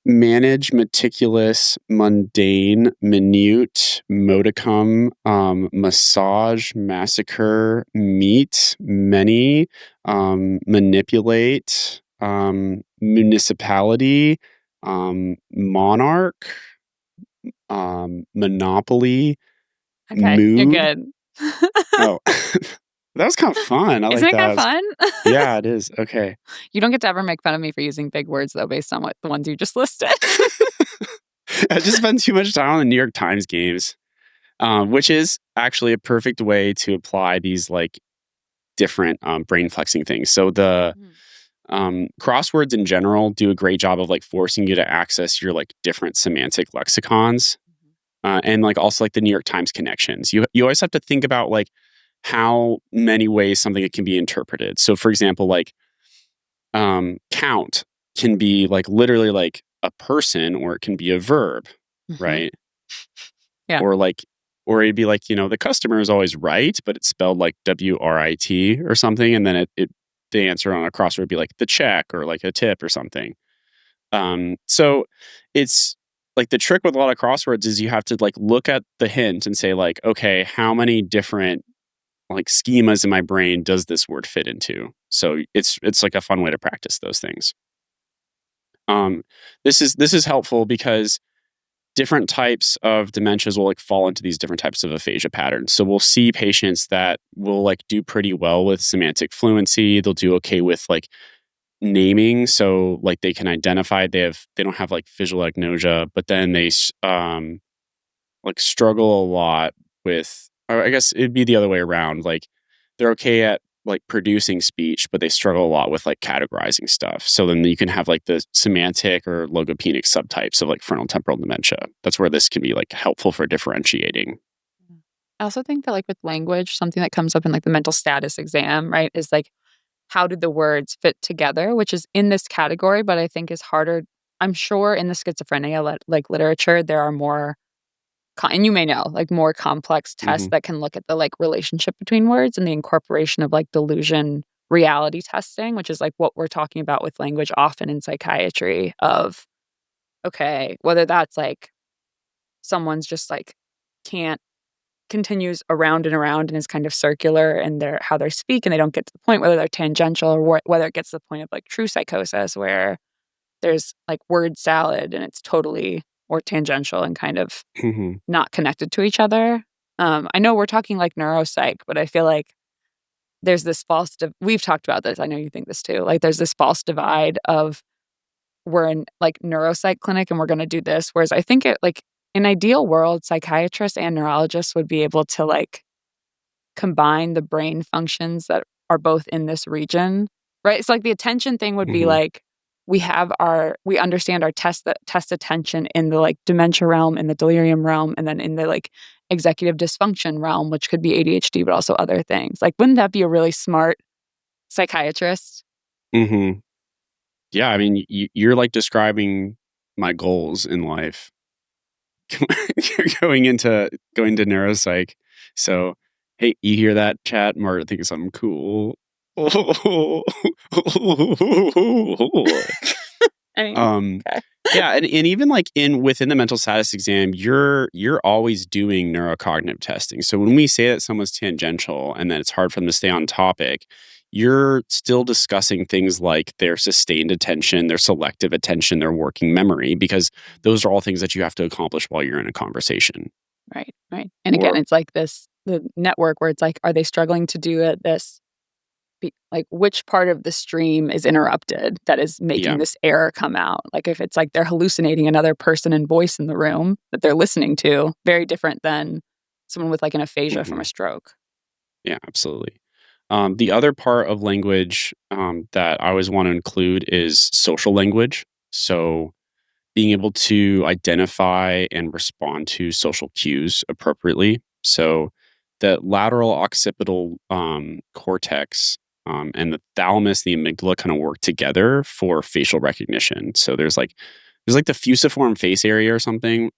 Manage, meticulous, mundane, minute, modicum, massage, massacre, meet, many, manipulate, municipality, monarch, monopoly, Okay, mood. you're good. Oh, that was kind of fun. I Isn't like it that. kind of fun? Yeah, it is. Okay. You don't get to ever make fun of me for using big words, though, based on what the ones you just listed. I just spend too much time on the New York Times games, which is actually a perfect way to apply these like different brain flexing things. So the crosswords in general do a great job of like forcing you to access your like different semantic lexicons, and like also like the New York Times connections. You always have to think about like how many ways something can be interpreted. So for example, like count can be like literally like a person, or it can be a verb, right? Yeah. Or it'd be like, the customer is always right, but it's spelled like WRIT or something. And then the answer on a crossword would be like the check or like a tip or something. So it's like the trick with a lot of crosswords is you have to like look at the hint and say like, okay, how many different like schemas in my brain does this word fit into? So it's like a fun way to practice those things. This is helpful because different types of dementias will like fall into these different types of aphasia patterns. So we'll see patients that will like do pretty well with semantic fluency. They'll do okay with like naming. So like they can identify they don't have like visual agnosia, but then they like struggle a lot with, or I guess it'd be the other way around. Like they're okay at like producing speech, but they struggle a lot with like categorizing stuff. So then you can have like the semantic or logopenic subtypes of like frontotemporal dementia. That's where this can be like helpful for differentiating. I also think that like with language, something that comes up in like the mental status exam, right, is like how do the words fit together, which is in this category, but I think is harder. I'm sure in the schizophrenia like literature, there are more and you may know, like more complex tests that can look at the like relationship between words and the incorporation of like delusion reality testing, which is like what we're talking about with language often in psychiatry of, okay, whether that's like someone's just like continues around and around and is kind of circular in how they speak and they don't get to the point, whether they're tangential or whether it gets to the point of like true psychosis where there's like word salad and it's totally or tangential and kind of not connected to each other. I know we're talking like neuropsych, but I feel like there's this we've talked about this. I know you think this too. Like there's this false divide of we're in like neuropsych clinic and we're going to do this. Whereas I think it like in ideal world, psychiatrists and neurologists would be able to like combine the brain functions that are both in this region, right? It's like the attention thing would be like, we understand our test attention in the like dementia realm, in the delirium realm, and then in the like executive dysfunction realm, which could be ADHD, but also other things. Like, wouldn't that be a really smart psychiatrist? Yeah, I mean, you're like describing my goals in life. going into neuropsych. So, hey, you hear that, chat? Margaret thinks something cool. Okay. Yeah, and even like within the mental status exam, you're always doing neurocognitive testing. So when we say that someone's tangential and that it's hard for them to stay on topic, you're still discussing things like their sustained attention, their selective attention, their working memory, because those are all things that you have to accomplish while you're in a conversation. Right. And again, it's like the network where it's like, are they struggling to do it? Like which part of the stream is interrupted that is making this error come out? Like if it's like they're hallucinating another person and voice in the room that they're listening to, very different than someone with like an aphasia from a stroke. Yeah, absolutely. The other part of language that I always want to include is social language. So being able to identify and respond to social cues appropriately. So the lateral occipital cortex and the thalamus, the amygdala kind of work together for facial recognition. So there's like the fusiform face area or something,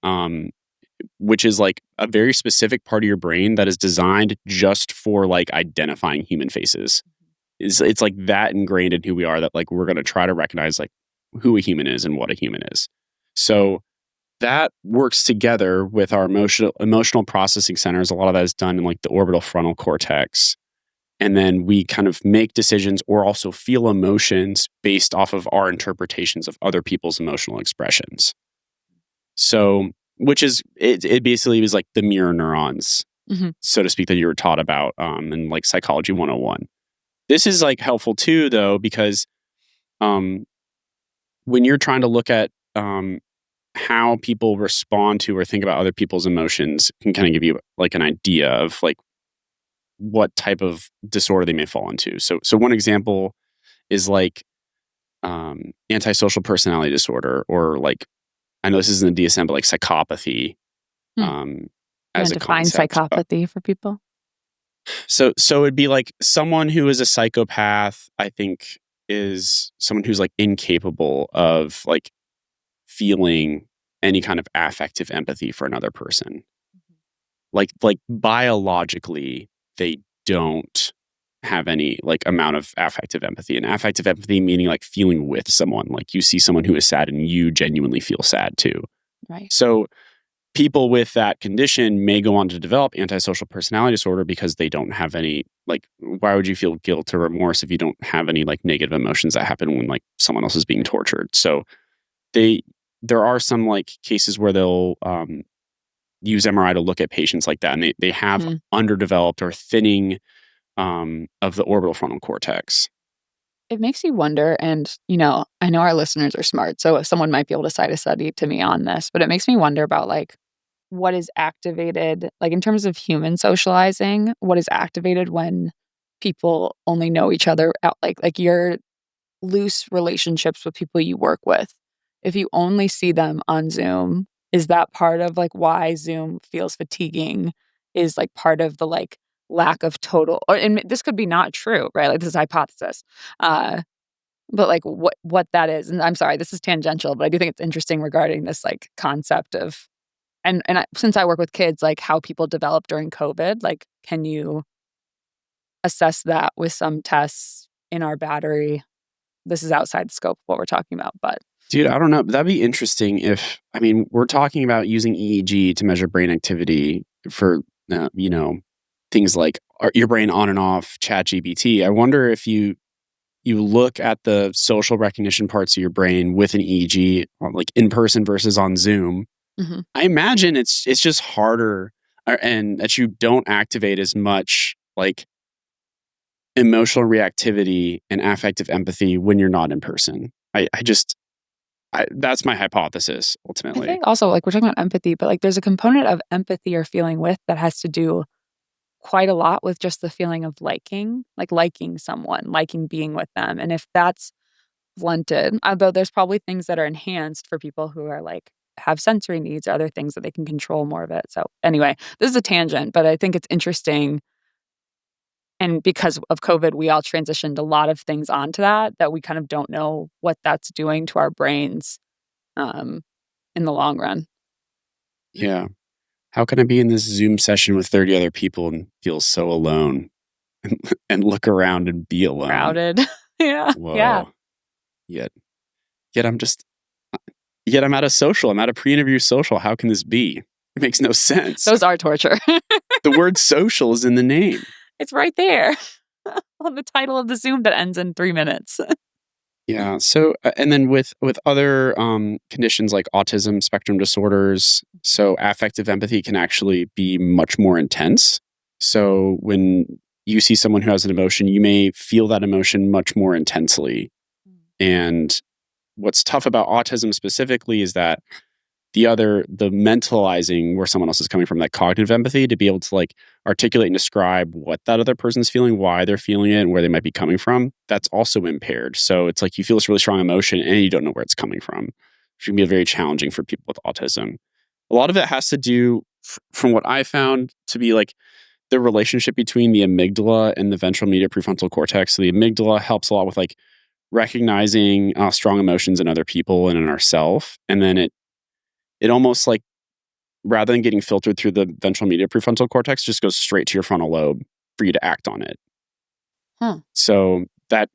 which is like a very specific part of your brain that is designed just for like identifying human faces. It's like that ingrained in who we are, that like we're going to try to recognize like who a human is and what a human is. So that works together with our emotional processing centers. A lot of that is done in like the orbital frontal cortex. And then we kind of make decisions or also feel emotions based off of our interpretations of other people's emotional expressions. So, which is, it basically was like the mirror neurons, so to speak, that you were taught about in like Psychology 101. This is like helpful too, though, because when you're trying to look at how people respond to or think about other people's emotions, can kind of give you like an idea of like what type of disorder they may fall into. So one example is like antisocial personality disorder, or like, I know this isn't the DSM, but like psychopathy. As a define concept. Psychopathy for people. So it'd be like someone who is a psychopath, I think, is someone who's like incapable of like feeling any kind of affective empathy for another person. Like biologically, they don't have any like amount of affective empathy. And affective empathy meaning like feeling with someone. Like you see someone who is sad and you genuinely feel sad too. Right. So people with that condition may go on to develop antisocial personality disorder because they don't have any, like, why would you feel guilt or remorse if you don't have any like negative emotions that happen when like someone else is being tortured? So there are some like cases where they'll use MRI to look at patients like that, and they have underdeveloped or thinning of the orbital frontal cortex. It makes you wonder, and I know our listeners are smart, so someone might be able to cite a study to me on this, but it makes me wonder about like what is activated, like in terms of human socializing, what is activated when people only know each other out, like your loose relationships with people you work with. If you only see them on Zoom, is that part of like why Zoom feels fatiguing? Is like part of the like lack of total, and this could be not true, right? Like this is a hypothesis. But like what that is, and I'm sorry, this is tangential, but I do think it's interesting regarding this like concept of, and since I work with kids, like how people develop during COVID, like can you assess that with some tests in our battery? This is outside the scope of what we're talking about, but dude, I don't know. That'd be interesting if, I mean, we're talking about using EEG to measure brain activity for, things like your brain on and off, ChatGPT. I wonder if you look at the social recognition parts of your brain with an EEG, like in person versus on Zoom. I imagine it's just harder, and that you don't activate as much like emotional reactivity and affective empathy when you're not in person. That's my hypothesis, ultimately. I think also, like, we're talking about empathy, but like there's a component of empathy or feeling with that has to do quite a lot with just the feeling of liking someone, liking being with them. And if that's blunted, although there's probably things that are enhanced for people who are like have sensory needs, other things that they can control more of it. So anyway, this is a tangent, but I think it's interesting. And because of COVID, we all transitioned a lot of things onto that we kind of don't know what that's doing to our brains in the long run. Yeah. How can I be in this Zoom session with 30 other people and feel so alone and look around and be alone? Crowded. Yeah. Whoa. Yeah. Yet I'm at a social. I'm at a pre-interview social. How can this be? It makes no sense. Those are torture. The word social is in the name. It's right there. on the title of the Zoom that ends in 3 minutes. Yeah. So, and then with other conditions like autism spectrum disorders, so affective empathy can actually be much more intense. So when you see someone who has an emotion, you may feel that emotion much more intensely. And what's tough about autism specifically is that the mentalizing where someone else is coming from, that cognitive empathy, to be able to like articulate and describe what that other person's feeling, why they're feeling it, and where they might be coming from, that's also impaired. So it's like you feel this really strong emotion and you don't know where it's coming from, which can be very challenging for people with autism. A lot of it has to do, from what I found, to be like the relationship between the amygdala and the ventral medial prefrontal cortex. So the amygdala helps a lot with like recognizing strong emotions in other people and in ourselves. And then it almost like, rather than getting filtered through the ventral medial prefrontal cortex, just goes straight to your frontal lobe for you to act on it. So that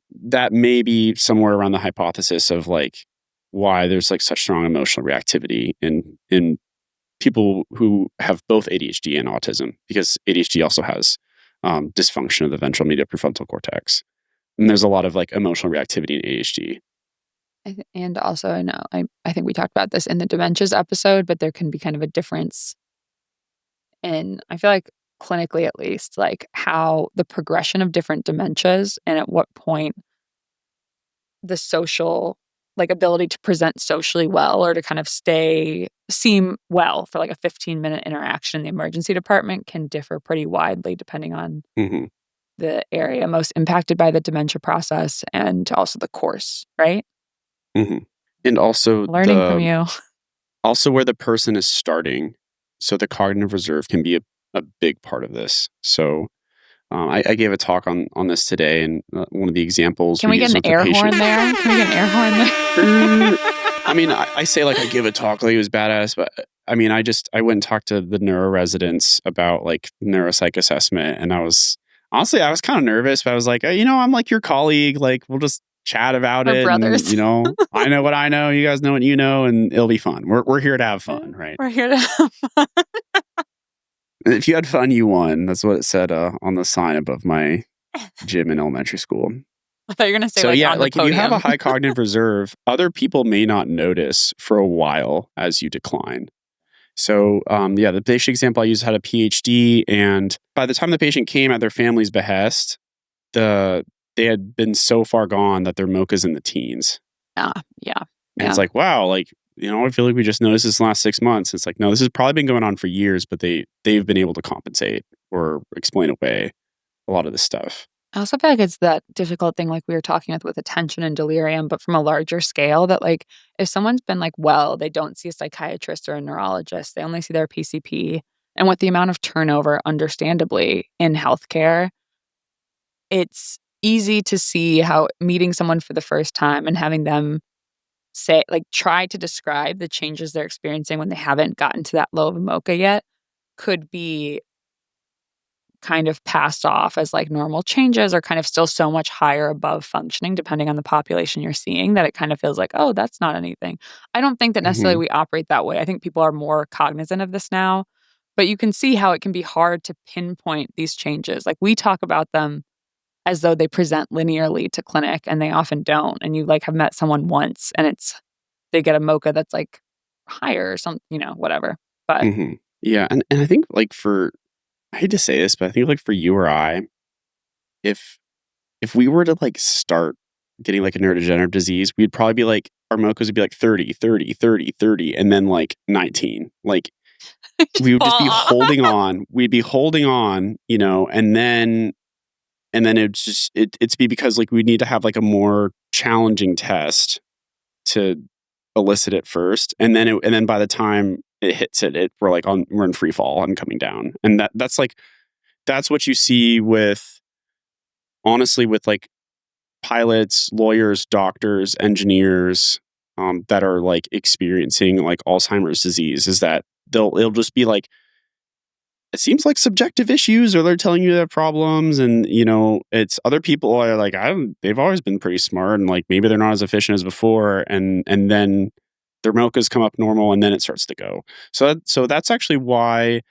may be somewhere around the hypothesis of like why there's like such strong emotional reactivity in people who have both ADHD and autism, because ADHD also has dysfunction of the ventral medial prefrontal cortex. And there's a lot of like emotional reactivity in ADHD. And also, I know, I think we talked about this in the dementias episode, but there can be kind of a difference in, I feel like clinically at least, like how the progression of different dementias and at what point the social, like ability to present socially well or to kind of seem well for like a 15-minute interaction in the emergency department can differ pretty widely depending on the area most impacted by the dementia process and also the course, right? And also learning from you. Also where the person is starting. So the cognitive reserve can be a big part of this. So I gave a talk on this today, and one of the examples Can we get an air horn there? Can we get an air horn there? I mean, I say like I give a talk like it was badass, but I mean, I went and talked to the neuro residents about like neuropsych assessment, and I was kind of nervous, but I was like, I'm like your colleague, like we'll just chat about We're it. brothers. And, I know what I know, you guys know what you know, and it'll be fun. We're here to have fun, right? We're here to have fun. If you had fun, you won. That's what it said on the sign above my gym in elementary school. I thought you were going to say so like yeah, on like the podium. If you have a high cognitive reserve, other people may not notice for a while as you decline. So the patient example I used had a PhD, and by the time the patient came at their family's behest, they had been so far gone that their MoCA's in the teens. Yeah. And it's like, wow, like, I feel like we just noticed this in the last 6 months. It's like, no, this has probably been going on for years, but they've been able to compensate or explain away a lot of this stuff. I also feel like it's that difficult thing like we were talking with attention and delirium, but from a larger scale, that like if someone's been like, well, they don't see a psychiatrist or a neurologist, they only see their PCP. And with the amount of turnover, understandably, in healthcare, it's easy to see how meeting someone for the first time and having them say, like, try to describe the changes they're experiencing when they haven't gotten to that low of a MoCA yet could be kind of passed off as like normal changes or kind of still so much higher above functioning depending on the population you're seeing that it kind of feels like, oh, that's not anything. I don't think that necessarily we operate that way. I think people are more cognizant of this now, but you can see how it can be hard to pinpoint these changes. Like we talk about them as though they present linearly to clinic and they often don't. And you like have met someone once and they get a MoCA that's like higher or something, whatever. But yeah. And I think like I hate to say this, but I think like for you or I, if we were to like start getting like a neurodegenerative disease, we'd probably be like, our MoCAs would be like 30, 30, 30, 30, and then like 19. Like we would just be holding on. We'd be holding on, and then it's be because like we need to have like a more challenging test to elicit it first, and then by the time it hits we're in free fall and coming down, and that's what you see with like pilots, lawyers, doctors, engineers that are like experiencing like Alzheimer's disease, is that it'll just be like, it seems like subjective issues, or they're telling you they have problems, and it's other people are like, they've always been pretty smart, and like maybe they're not as efficient as before, and then their MoCAs come up normal, and then it starts to go. So that's actually why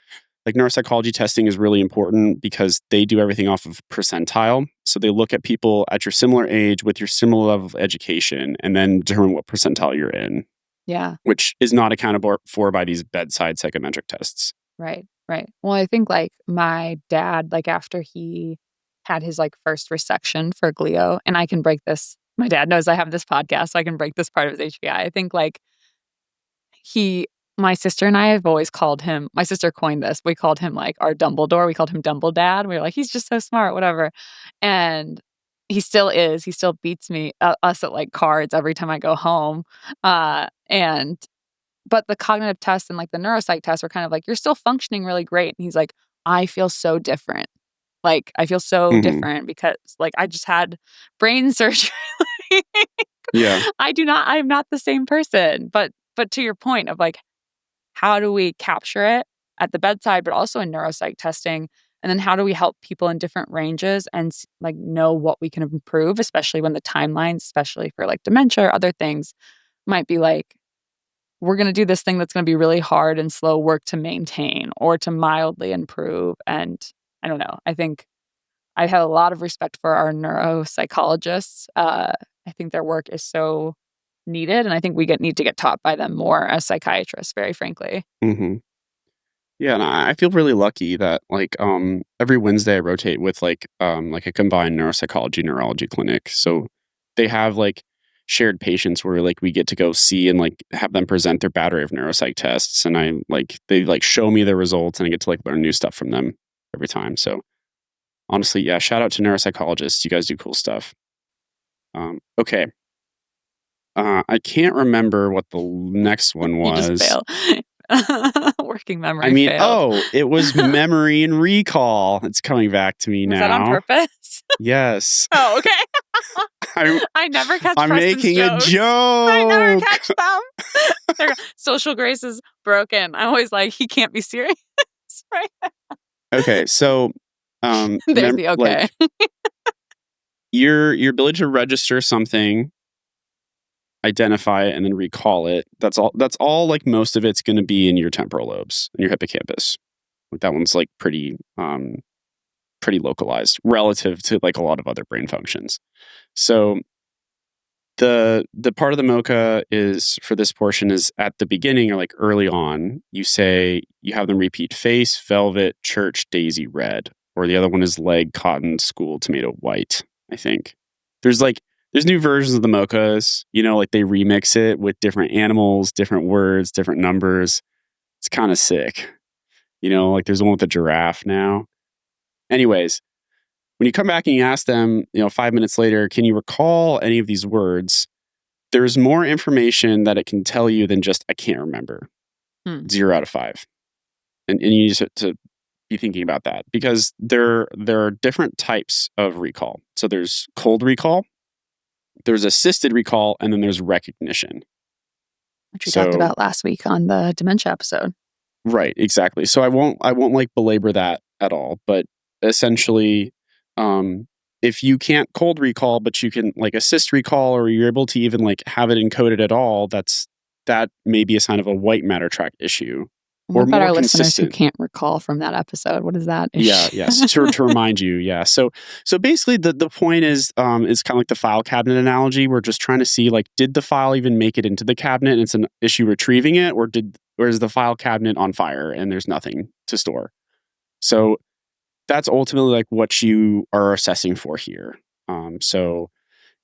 like neuropsychology testing is really important because they do everything off of percentile. So they look at people at your similar age with your similar level of education and then determine what percentile you're in. Yeah. Which is not accountable for by these bedside psychometric tests. Right. Well, I think like my dad, like after he had his like first resection for glio, and I can break this. My dad knows I have this podcast, so I can break this part of his HPI. I think like my sister and I have always called him, my sister coined this. We called him like our Dumbledore. We called him Dumbledad. We were like, he's just so smart, whatever. And he still is. He still beats me, us at like cards every time I go home. But the cognitive tests and like the neuropsych tests were kind of like, you're still functioning really great. And he's like, I feel so different. Like, I feel so different because like I just had brain surgery. Yeah. I'm not the same person. But to your point of like, how do we capture it at the bedside, but also in neuropsych testing? And then how do we help people in different ranges and like know what we can improve, especially when the timelines, especially for like dementia or other things, might be like, we're going to do this thing that's going to be really hard and slow work to maintain or to mildly improve. And I don't know. I think I have a lot of respect for our neuropsychologists. I think their work is so needed, and I think we need to get taught by them more as psychiatrists, very frankly. Yeah, and I feel really lucky that like every Wednesday I rotate with like a combined neuropsychology neurology clinic. So they have like shared patients where like we get to go see and like have them present their battery of neuropsych tests, and they like show me their results, and I get to like learn new stuff from them every time. So honestly, yeah, shout out to neuropsychologists. You guys do cool stuff. Okay. I can't remember what the next one was. You just fail. Working memory failed. It was memory and recall. It's coming back to me now. Was that on purpose? Yes. Oh, okay. I never catch I'm Preston's making jokes. a joke. I never catch them. Social grace is broken. I'm always like, he can't be serious. Right? Okay, so there's the okay. Like, your ability to register something, identify it, and then recall it. That's all like most of it's going to be in your temporal lobes and your hippocampus. Like that one's like pretty localized relative to like a lot of other brain functions. So the part of the MOCA is for this portion is at the beginning or like early on, you have them repeat face, velvet, church, daisy, red, or the other one is leg, cotton, school, tomato, white. I think there's new versions of the MOCAs, like they remix it with different animals, different words, different numbers. It's kind of sick. Like there's one with a giraffe now. Anyways, when you come back and you ask them, 5 minutes later, can you recall any of these words? There's more information that it can tell you than just, I can't remember. 0 out of 5. And you need to be thinking about that because there are different types of recall. So there's cold recall, there's assisted recall, and then there's recognition. Which we talked about last week on the dementia episode. Right, exactly. So I won't like belabor that at all, but essentially if you can't cold recall but you can like assist recall or you're able to even like have it encoded at all, that may be a sign of a white matter tract issue. What about our listeners who can't recall from that episode? What is that issue? Yeah, yes. to remind you, yeah. So basically the point is it's kind of like the file cabinet analogy. We're just trying to see like, did the file even make it into the cabinet and it's an issue retrieving it, or is the file cabinet on fire and there's nothing to store? So that's ultimately like what you are assessing for here. So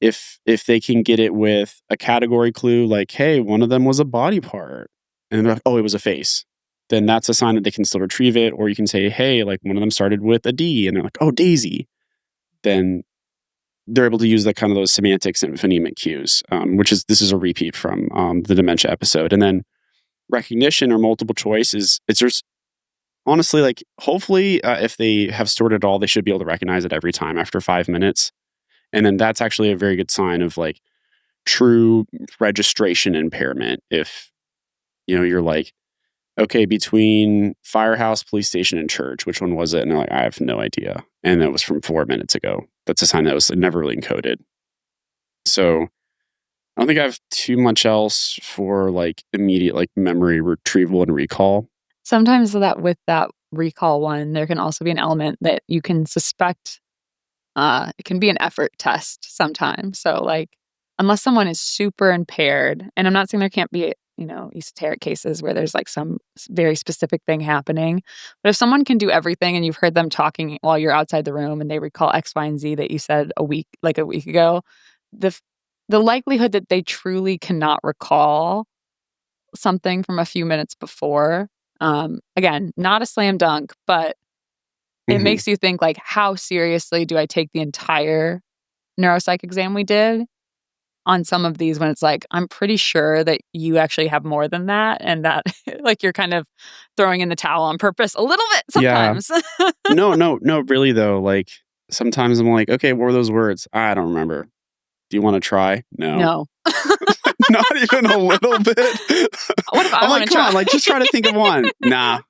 if they can get it with a category clue, like, hey, one of them was a body part, and they're like, oh, it was a face, then that's a sign that they can still retrieve it. Or you can say, hey, like one of them started with a D, and they're like, oh, Daisy. Then they're able to use the kind of those semantics and phonemic cues, this is a repeat from the dementia episode. And then recognition or multiple choice it's just honestly, like, hopefully, if they have stored it all, they should be able to recognize it every time after 5 minutes. And then that's actually a very good sign of like true registration impairment. If, you're like, okay, between firehouse, police station, and church, which one was it? And they're like, I have no idea. And that was from 4 minutes ago. That's a sign that was never really encoded. So I don't think I have too much else for like immediate like memory retrieval and recall. Sometimes with that recall one, there can also be an element that you can suspect. It can be an effort test sometimes. So, like, unless someone is super impaired, and I'm not saying there can't be, esoteric cases where there's like some very specific thing happening, but if someone can do everything and you've heard them talking while you're outside the room and they recall X, Y, and Z that you said a week ago, the likelihood that they truly cannot recall something from a few minutes before, again, not a slam dunk, but it makes you think, like, how seriously do I take the entire neuropsych exam we did on some of these when it's like, I'm pretty sure that you actually have more than that, and that like you're kind of throwing in the towel on purpose a little bit sometimes. Yeah. No, really though. Like sometimes I'm like, okay, what were those words? I don't remember. Do you want to try? No. Not even a little bit. What if I want to try? Come on, like just try to think of one. Nah.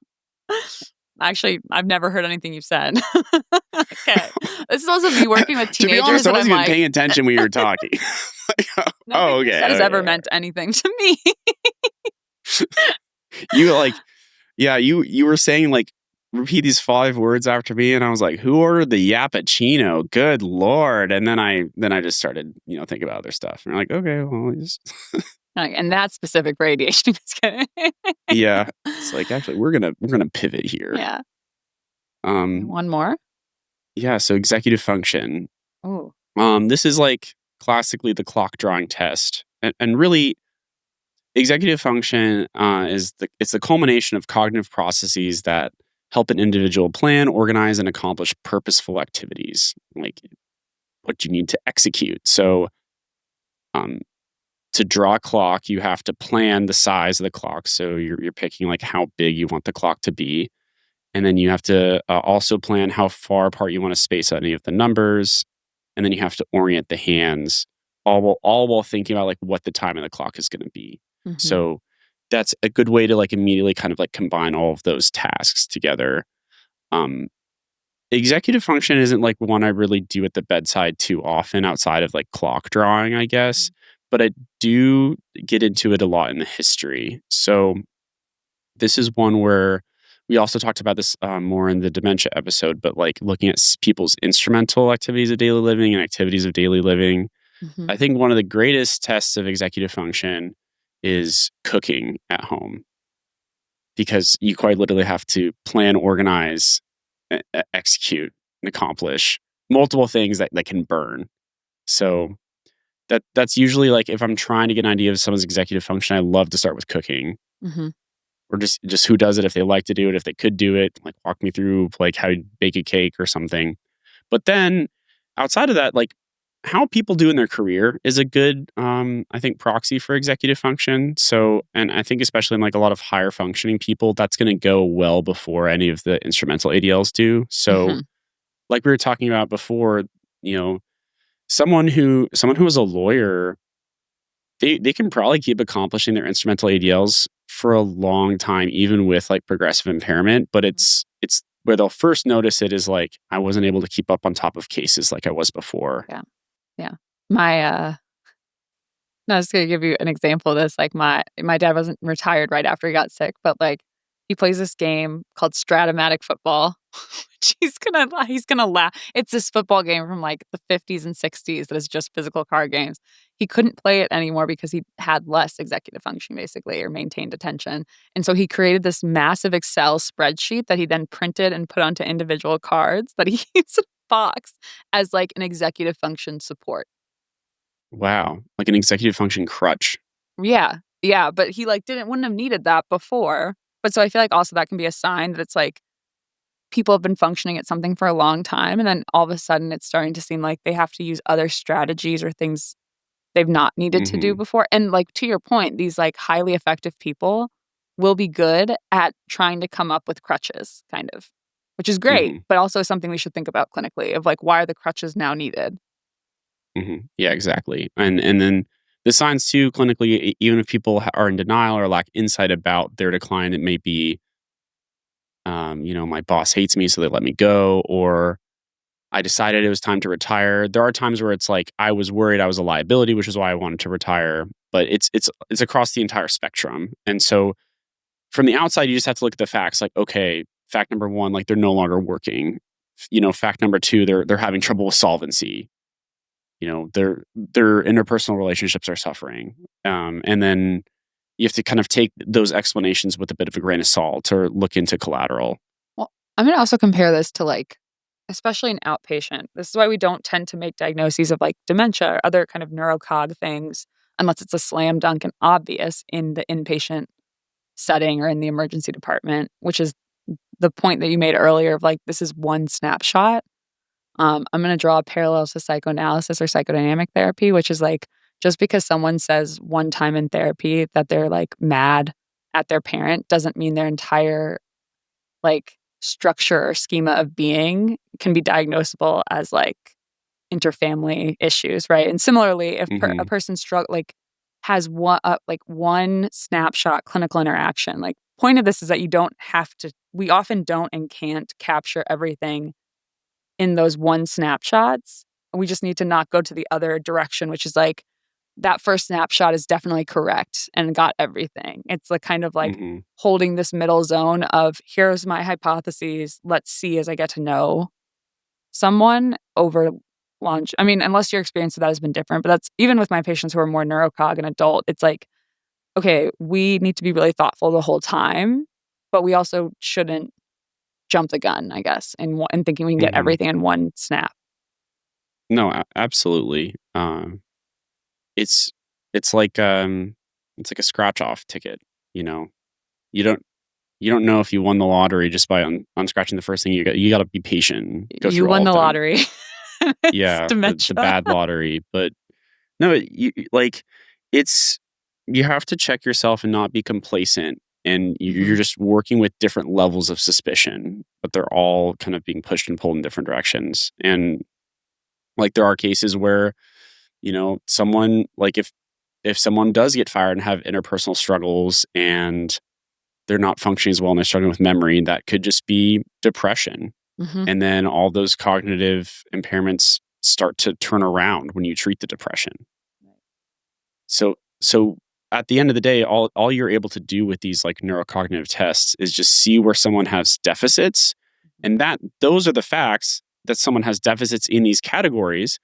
Actually, I've never heard anything you've said. Okay. This is also me working with teenagers. To be honest, I wasn't even paying attention when you were talking. Nothing you said has ever meant anything to me. You were saying like, repeat these 5 words after me, and I was like, who ordered the Yappuccino? Good Lord. And then I just started, thinking about other stuff. And I'm like, okay, well, just... and that specific radiation is kidding. Yeah. It's like, actually, we're gonna pivot here. Yeah. One more? Yeah, so executive function. Oh. This is like classically the clock drawing test. And really, executive function it's the culmination of cognitive processes that help an individual plan, organize, and accomplish purposeful activities, like what you need to execute. So to draw a clock, you have to plan the size of the clock. So you're picking like how big you want the clock to be. And then you have to also plan how far apart you want to space out any of the numbers. And then you have to orient the hands, all while thinking about like what the time of the clock is going to be. Mm-hmm. So that's a good way to like immediately kind of like combine all of those tasks together. Executive function isn't like one I really do at the bedside too often outside of like clock drawing, I guess. Mm-hmm. But I do get into it a lot in the history. So this is one where we also talked about this more in the dementia episode, but like looking at people's instrumental activities of daily living and activities of daily living. Mm-hmm. I think one of the greatest tests of executive function is cooking at home, because you quite literally have to plan, organize, execute, and accomplish multiple things that can burn. So that's usually like if I'm trying to get an idea of someone's executive function, I love to start with cooking. Mm-hmm. Or just who does it, if they like to do it, if they could do it, like walk me through like how you bake a cake or something. But then outside of that, like how people do in their career is a good, I think, proxy for executive function. So, and I think especially in like a lot of higher functioning people, that's going to go well before any of the instrumental ADLs do. So, mm-hmm. like we were talking about before, someone who is a lawyer, they can probably keep accomplishing their instrumental ADLs for a long time, even with like progressive impairment. But it's where they'll first notice it is like, I wasn't able to keep up on top of cases like I was before. Yeah. I was going to give you an example of this. Like my dad wasn't retired right after he got sick, but like he plays this game called Stratomatic football. He's gonna laugh. It's this football game from like the 50s and 60s that is just physical card games. He couldn't play it anymore because he had less executive function, basically, or maintained attention. And so he created this massive Excel spreadsheet that he then printed and put onto individual cards that he keeps in a box as like an executive function support. Wow, like an executive function crutch. Yeah, but he like wouldn't have needed that before. But so I feel like also that can be a sign that it's like people have been functioning at something for a long time, and then all of a sudden it's starting to seem like they have to use other strategies or things they've not needed mm-hmm. to do before. And like to your point, these like highly effective people will be good at trying to come up with crutches, kind of, which is great, mm-hmm. but also something we should think about clinically of like, why are the crutches now needed? Mm-hmm. Yeah, exactly. And then the signs too, clinically, even if people are in denial or lack insight about their decline, it may be, my boss hates me, so they let me go, or I decided it was time to retire. There are times where it's like, I was worried I was a liability, which is why I wanted to retire, but it's across the entire spectrum. And so from the outside, you just have to look at the facts like, okay, fact number 1, like they're no longer working. Fact number 2, they're having trouble with solvency. Their interpersonal relationships are suffering. And then you have to kind of take those explanations with a bit of a grain of salt or look into collateral. Well, I'm going to also compare this to like, especially an outpatient. This is why we don't tend to make diagnoses of like dementia or other kind of neurocog things unless it's a slam dunk and obvious in the inpatient setting or in the emergency department, which is the point that you made earlier of like, this is one snapshot. I'm going to draw parallels to psychoanalysis or psychodynamic therapy, which is like, just because someone says one time in therapy that they're like mad at their parent doesn't mean their entire like structure or schema of being can be diagnosable as like interfamily issues, right? And similarly, if a person has one snapshot clinical interaction, like point of this is that you don't have to. We often don't and can't capture everything in those one snapshots. We just need to not go to the other direction, which is like that first snapshot is definitely correct and got everything. It's like kind of like holding this middle zone of here's my hypotheses. Let's see as I get to know someone over launch. I mean, unless your experience with that has been different, but that's even with my patients who are more neurocog and adult, it's like, okay, we need to be really thoughtful the whole time, but we also shouldn't jump the gun, I guess, and thinking we can get everything in one snap. No, absolutely. It's like a scratch off ticket. You don't know if you won the lottery just by unscratching the first thing. You got to be patient. You won the lottery. Yeah, the bad lottery. But no, you have to check yourself and not be complacent. And you're just working with different levels of suspicion, but they're all kind of being pushed and pulled in different directions. And like there are cases where, someone like if someone does get fired and have interpersonal struggles and they're not functioning as well and they're struggling with memory, that could just be depression. And then all those cognitive impairments start to turn around when you treat the depression. So at the end of the day, all you're able to do with these like neurocognitive tests is just see where someone has deficits, and those are the facts that someone has deficits in these categories.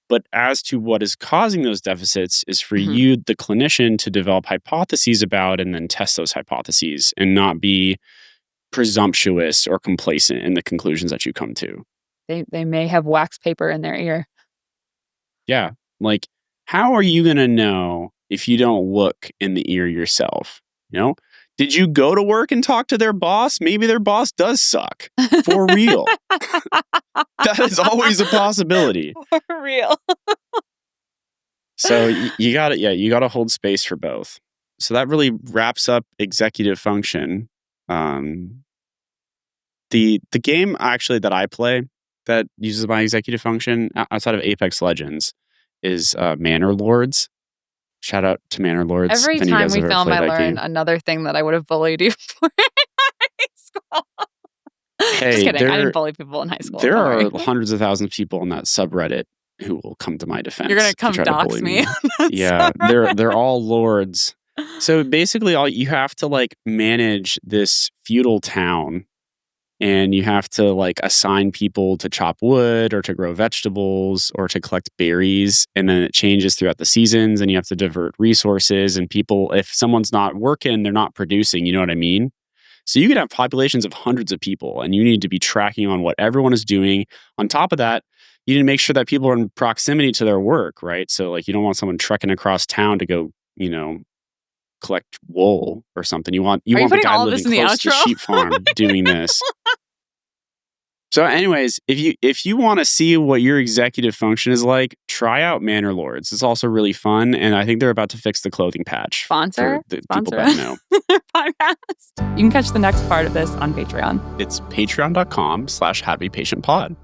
But as to what is causing those deficits is for you, the clinician, to develop hypotheses about and then test those hypotheses and not be presumptuous or complacent in the conclusions that you come to. They may have wax paper in their ear. Yeah. Like, how are you going to know if you don't look in the ear yourself? Did you go to work and talk to their boss? Maybe their boss does suck. For real. That is always a possibility. For real. So you gotta hold space for both. So that really wraps up executive function. The game actually that I play that uses my executive function outside of Apex Legends is Manor Lords. Shout out to Manor Lords. Every time we film, I learn another thing that I would have bullied you for in high school. Hey, just kidding. I didn't bully people in high school. There are hundreds of thousands of people on that subreddit who will come to my defense. You're gonna come dox me. Yeah, they're all lords. So basically, you have to like manage this feudal town, and you have to like assign people to chop wood or to grow vegetables or to collect berries. And then it changes throughout the seasons, and you have to divert resources. And people, if someone's not working, they're not producing. You know what I mean? So you could have populations of hundreds of people, and you need to be tracking on what everyone is doing. On top of that, you need to make sure that people are in proximity to their work, right? So like you don't want someone trekking across town to go, collect wool or something. You want the guy living close to the sheep farm doing this. So anyways, if you want to see what your executive function is like, try out Manor Lords. It's also really fun, and I think they're about to fix the clothing patch. Sponsor people that know. Podcast. You can catch the next part of this on Patreon. It's patreon.com/howtobepatientpod.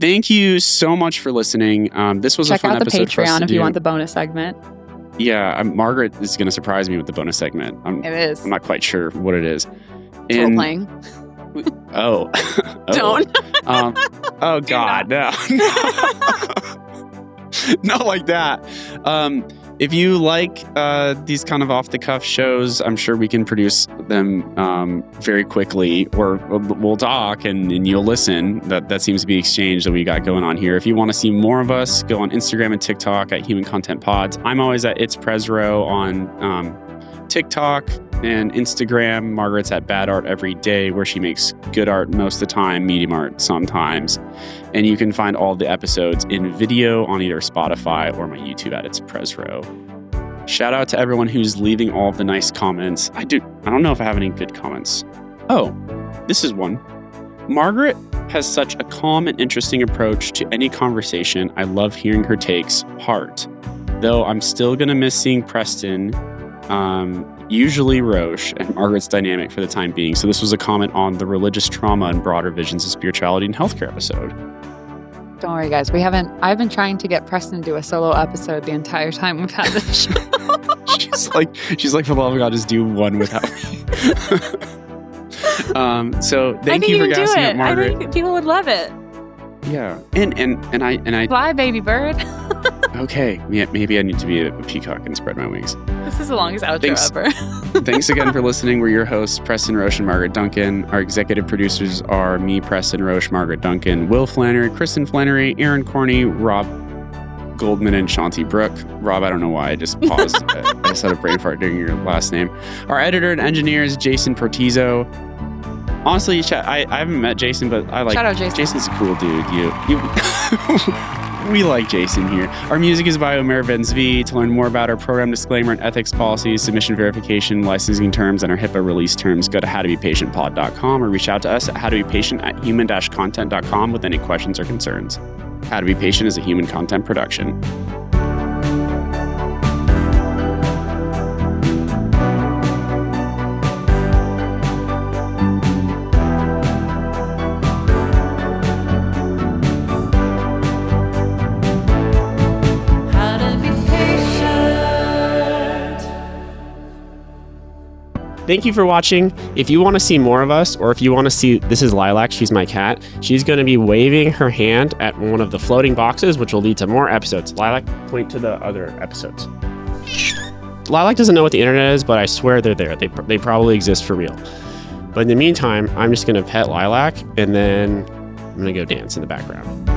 Thank you so much for listening. This was a fun episode for us to do. Check out the Patreon if you want the bonus segment. Yeah, Margaret is going to surprise me with the bonus segment. It is. I'm not quite sure what it is. Role-playing. Oh. Don't. God, no. Not like that. If you like these kind of off-the-cuff shows, I'm sure we can produce them very quickly, or we'll talk and you'll listen. That seems to be the exchange that we got going on here. If you want to see more of us, go on Instagram and TikTok at Human Content Pods. I'm always at It's Presro on TikTok and Instagram. Margaret's at Bad Art Every Day, where she makes good art most of the time, medium art sometimes. And you can find all the episodes in video on either Spotify or my YouTube at It's Presro. Shout out to everyone who's leaving all of the nice comments. I don't know if I have any good comments. Oh, this is one. Margaret has such a calm and interesting approach to any conversation. I love hearing her takes. Heart. Though I'm still going to miss seeing Preston, usually Roche, and Margaret's dynamic for the time being. So this was a comment on the religious trauma and broader visions of spirituality and healthcare episode. Don't worry, guys. I've been trying to get Preston to do a solo episode the entire time we've had this show. she's like, for the love of God, just do one without me. So thank you for gassing up Margaret. I think people would love it. Yeah. And I fly, baby bird. Okay. Yeah, maybe I need to be a peacock and spread my wings. This is the longest outro ever. Thanks again for listening. We're your hosts, Preston Roche and Margaret Duncan. Our executive producers are me, Preston Roche, Margaret Duncan, Will Flannery, Kristen Flannery, Aaron Corney, Rob Goldman, and Shanti Brooke. Rob, I don't know why I just paused. I just had a brain fart during your last name. Our editor and engineer is Jason Portizo. Honestly, I haven't met Jason, but I like. Shout out Jason. Jason's a cool dude. We like Jason here. Our music is by Omer Ben-Zvi. To learn more about our program disclaimer and ethics policies, submission verification, licensing terms, and our HIPAA release terms, go to howtobepatientpod.com or reach out to us at howtobepatient@human-content.com with any questions or concerns. How to Be Patient is a human content production. Thank you for watching. If you want to see more of us, or if you want to see, this is Lilac, she's my cat. She's going to be waving her hand at one of the floating boxes, which will lead to more episodes. Lilac, point to the other episodes. Lilac doesn't know what the internet is, but I swear they're there. They probably exist for real. But in the meantime, I'm just going to pet Lilac, and then I'm going to go dance in the background.